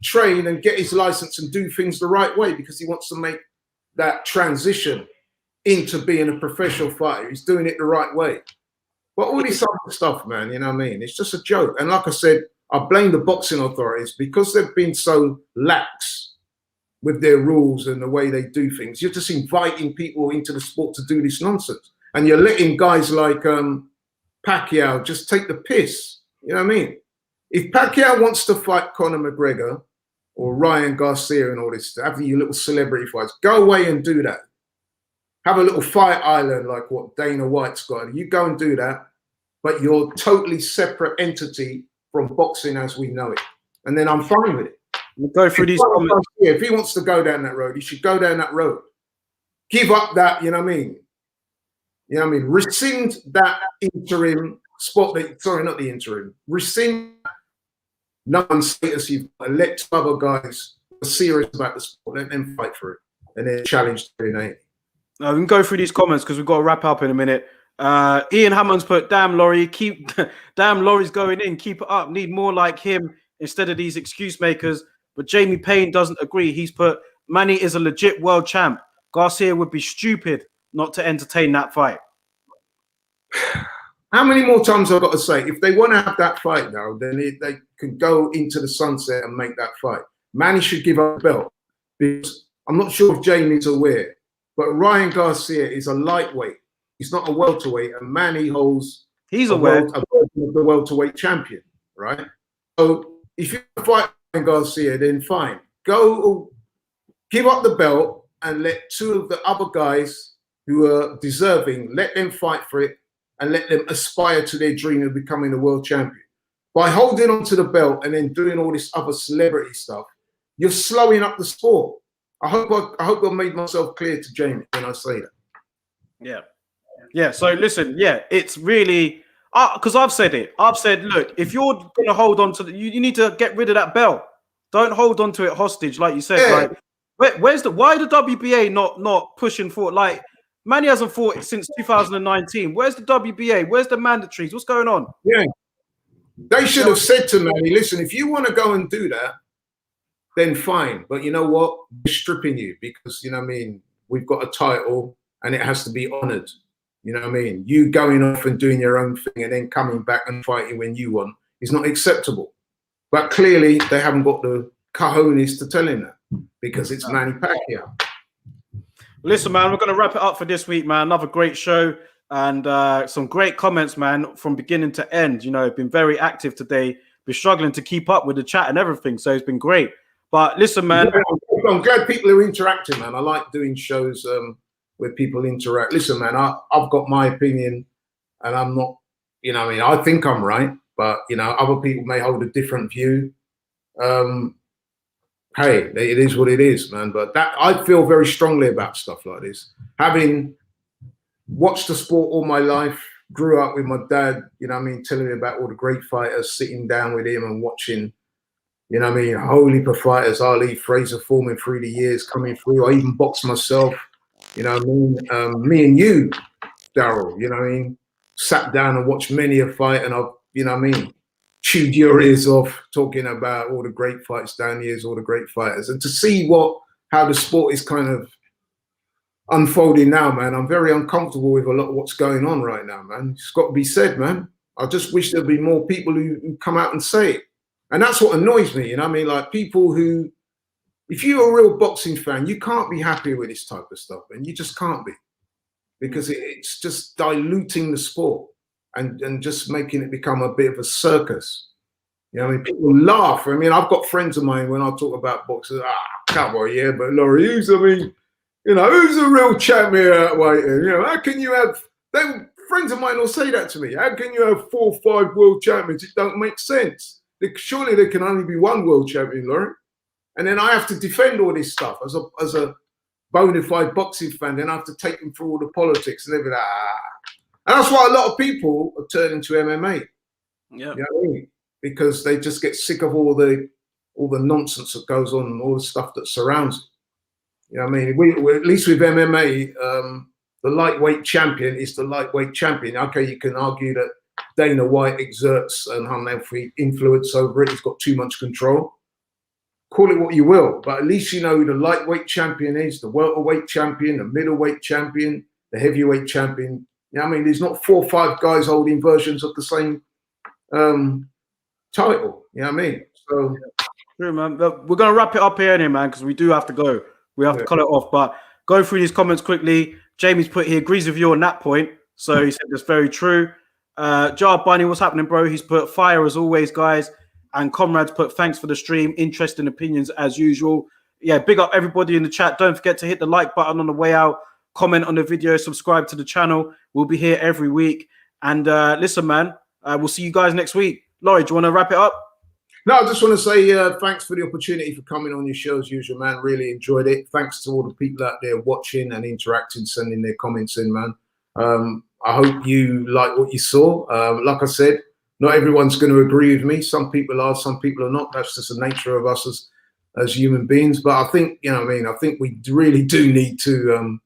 train and get his license and do things the right way because he wants to make that transition into being a professional fighter. He's doing it the right way. But all this other stuff, man, you know what I mean? It's just a joke. And like I said, I blame the boxing authorities because they've been so lax with their rules and the way they do things. You're just inviting people into the sport to do this nonsense. And you're letting guys like Pacquiao just take the piss. You know what I mean? If Pacquiao wants to fight Conor McGregor or Ryan Garcia and all this stuff, have your little celebrity fights, go away and do that. Have a little fight island like what Dana White's got. You go and do that, but you're a totally separate entity from boxing as we know it. And then I'm fine with it. We'll go through these comments. If he wants to go down that road, he should go down that road. Give up that, you know what I mean? You know what I mean? Rescind that interim spot. Sorry, not the interim. Rescind number status you've got and let other guys who are serious about the sport, let them fight for it and then challenge Haney. We can go through these comments because we've got to wrap up in a minute. Ian Hammond's put, damn Laurie, damn Laurie's going in, keep it up. Need more like him instead of these excuse makers. But Jamie Payne doesn't agree. He's put, Manny is a legit world champ. Garcia would be stupid not to entertain that fight. How many more times I've got to say, if they want to have that fight now, then they can go into the sunset and make that fight. Manny should give up the belt because I'm not sure if Jamie's aware, but Ryan Garcia is a lightweight. He's not a welterweight, and Manny holds he's aware of the welterweight champion, right? So if you fight Ryan Garcia, then fine. Go give up the belt and let two of the other guys who are deserving, let them fight for it and let them aspire to their dream of becoming a world champion. By holding on to the belt and then doing all this other celebrity stuff, you're slowing up the sport. I hope I made myself clear to Jamie when I say that. Yeah. Yeah. So listen, yeah, it's really because I've said it. I've said, look, if you're going to hold on to you need to get rid of that belt. Don't hold on to it hostage, like you said. Yeah. Like, why the WBA not pushing forward? Like, Manny hasn't fought since 2019. Where's the WBA? Where's the mandatories? What's going on? Yeah. They should have said to Manny, listen, if you want to go and do that, then fine. But you know what? We're stripping you because, you know what I mean, we've got a title and it has to be honored. You know what I mean? You going off and doing your own thing and then coming back and fighting when you want is not acceptable. But clearly they haven't got the cojones to tell him that because it's Manny Pacquiao. Listen, man, we're going to wrap it up for this week, man. Another great show and some great comments, man, from beginning to end. You know, been very active today. Been struggling to keep up with the chat and everything, so it's been great. But listen, man. Yeah, I'm glad people are interacting, man. I like doing shows where people interact. Listen, man, I've got my opinion and I'm not, you know what I mean, I think I'm right, but, you know, other people may hold a different view. Hey, it is what it is, man. But that I feel very strongly about stuff like this. Having watched the sport all my life, grew up with my dad, you know what I mean, telling me about all the great fighters, sitting down with him and watching, you know what I mean, holy fighters, Ali, Fraser Foreman through the years coming through. I even boxed myself, you know what I mean? Me and you, Daryl, you know what I mean? Sat down and watched many a fight and I've, you know what I mean, chewed your ears off talking about all the great fights down the years, all the great fighters. And to see how the sport is kind of unfolding now, man, I'm very uncomfortable with a lot of what's going on right now, man. It's got to be said, man. I just wish there'd be more people who come out and say it. And that's what annoys me, you know what I mean? Like people who, if you're a real boxing fan, you can't be happy with this type of stuff, and you just can't be. Because it's just diluting the sport and just making it become a bit of a circus. You know what I mean? People laugh. I mean, I've got friends of mine when I talk about boxers, cowboy, yeah, but Laurie, who's a real champion at weight? You know, how can you have, friends of mine will say that to me, how can you have 4 or 5 world champions? It don't make sense. Surely there can only be one world champion, Laurie. And then I have to defend all this stuff as a bona fide boxing fan. Then I have to take them through all the politics and everything. And that's why a lot of people are turning to MMA. Yeah. You know what I mean? Because they just get sick of all the nonsense that goes on and all the stuff that surrounds it. You know what I mean? We at least with MMA, the lightweight champion is the lightweight champion. Okay, you can argue that Dana White exerts an unhealthy influence over it. He's got too much control. Call it what you will, but at least you know who the lightweight champion is, the welterweight champion, the middleweight champion, the heavyweight champion. You know what I mean? There's not 4 or 5 guys holding versions of the same title. You know what I mean? So true, man. But we're gonna wrap it up here, anyway, man, because we do have to go. We have to cut it off. But go through these comments quickly. Jamie's put he agrees with you on that point. So he said that's very true. Jar Bunny, what's happening, bro? He's put fire as always, guys. And Comrades put thanks for the stream. Interesting opinions as usual. Yeah, big up everybody in the chat. Don't forget to hit the like button on the way out. Comment on the video. Subscribe to the channel. We'll be here every week. And listen, man, we'll see you guys next week. Laurie, do you want to wrap it up? no, I just want to say thanks for the opportunity for coming on your show as usual, man. Really enjoyed it. Thanks to all the people out there watching and interacting, sending their comments in, man. I hope you like what you saw. Like I said, not everyone's going to agree with me. Some people are, some people are not. That's just the nature of us as human beings. But I think, you know what I mean, I think we really do need to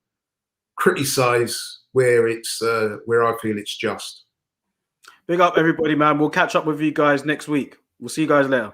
criticize where it's where I feel it's just. Big up everybody, man. We'll catch up with you guys next week. We'll see you guys later.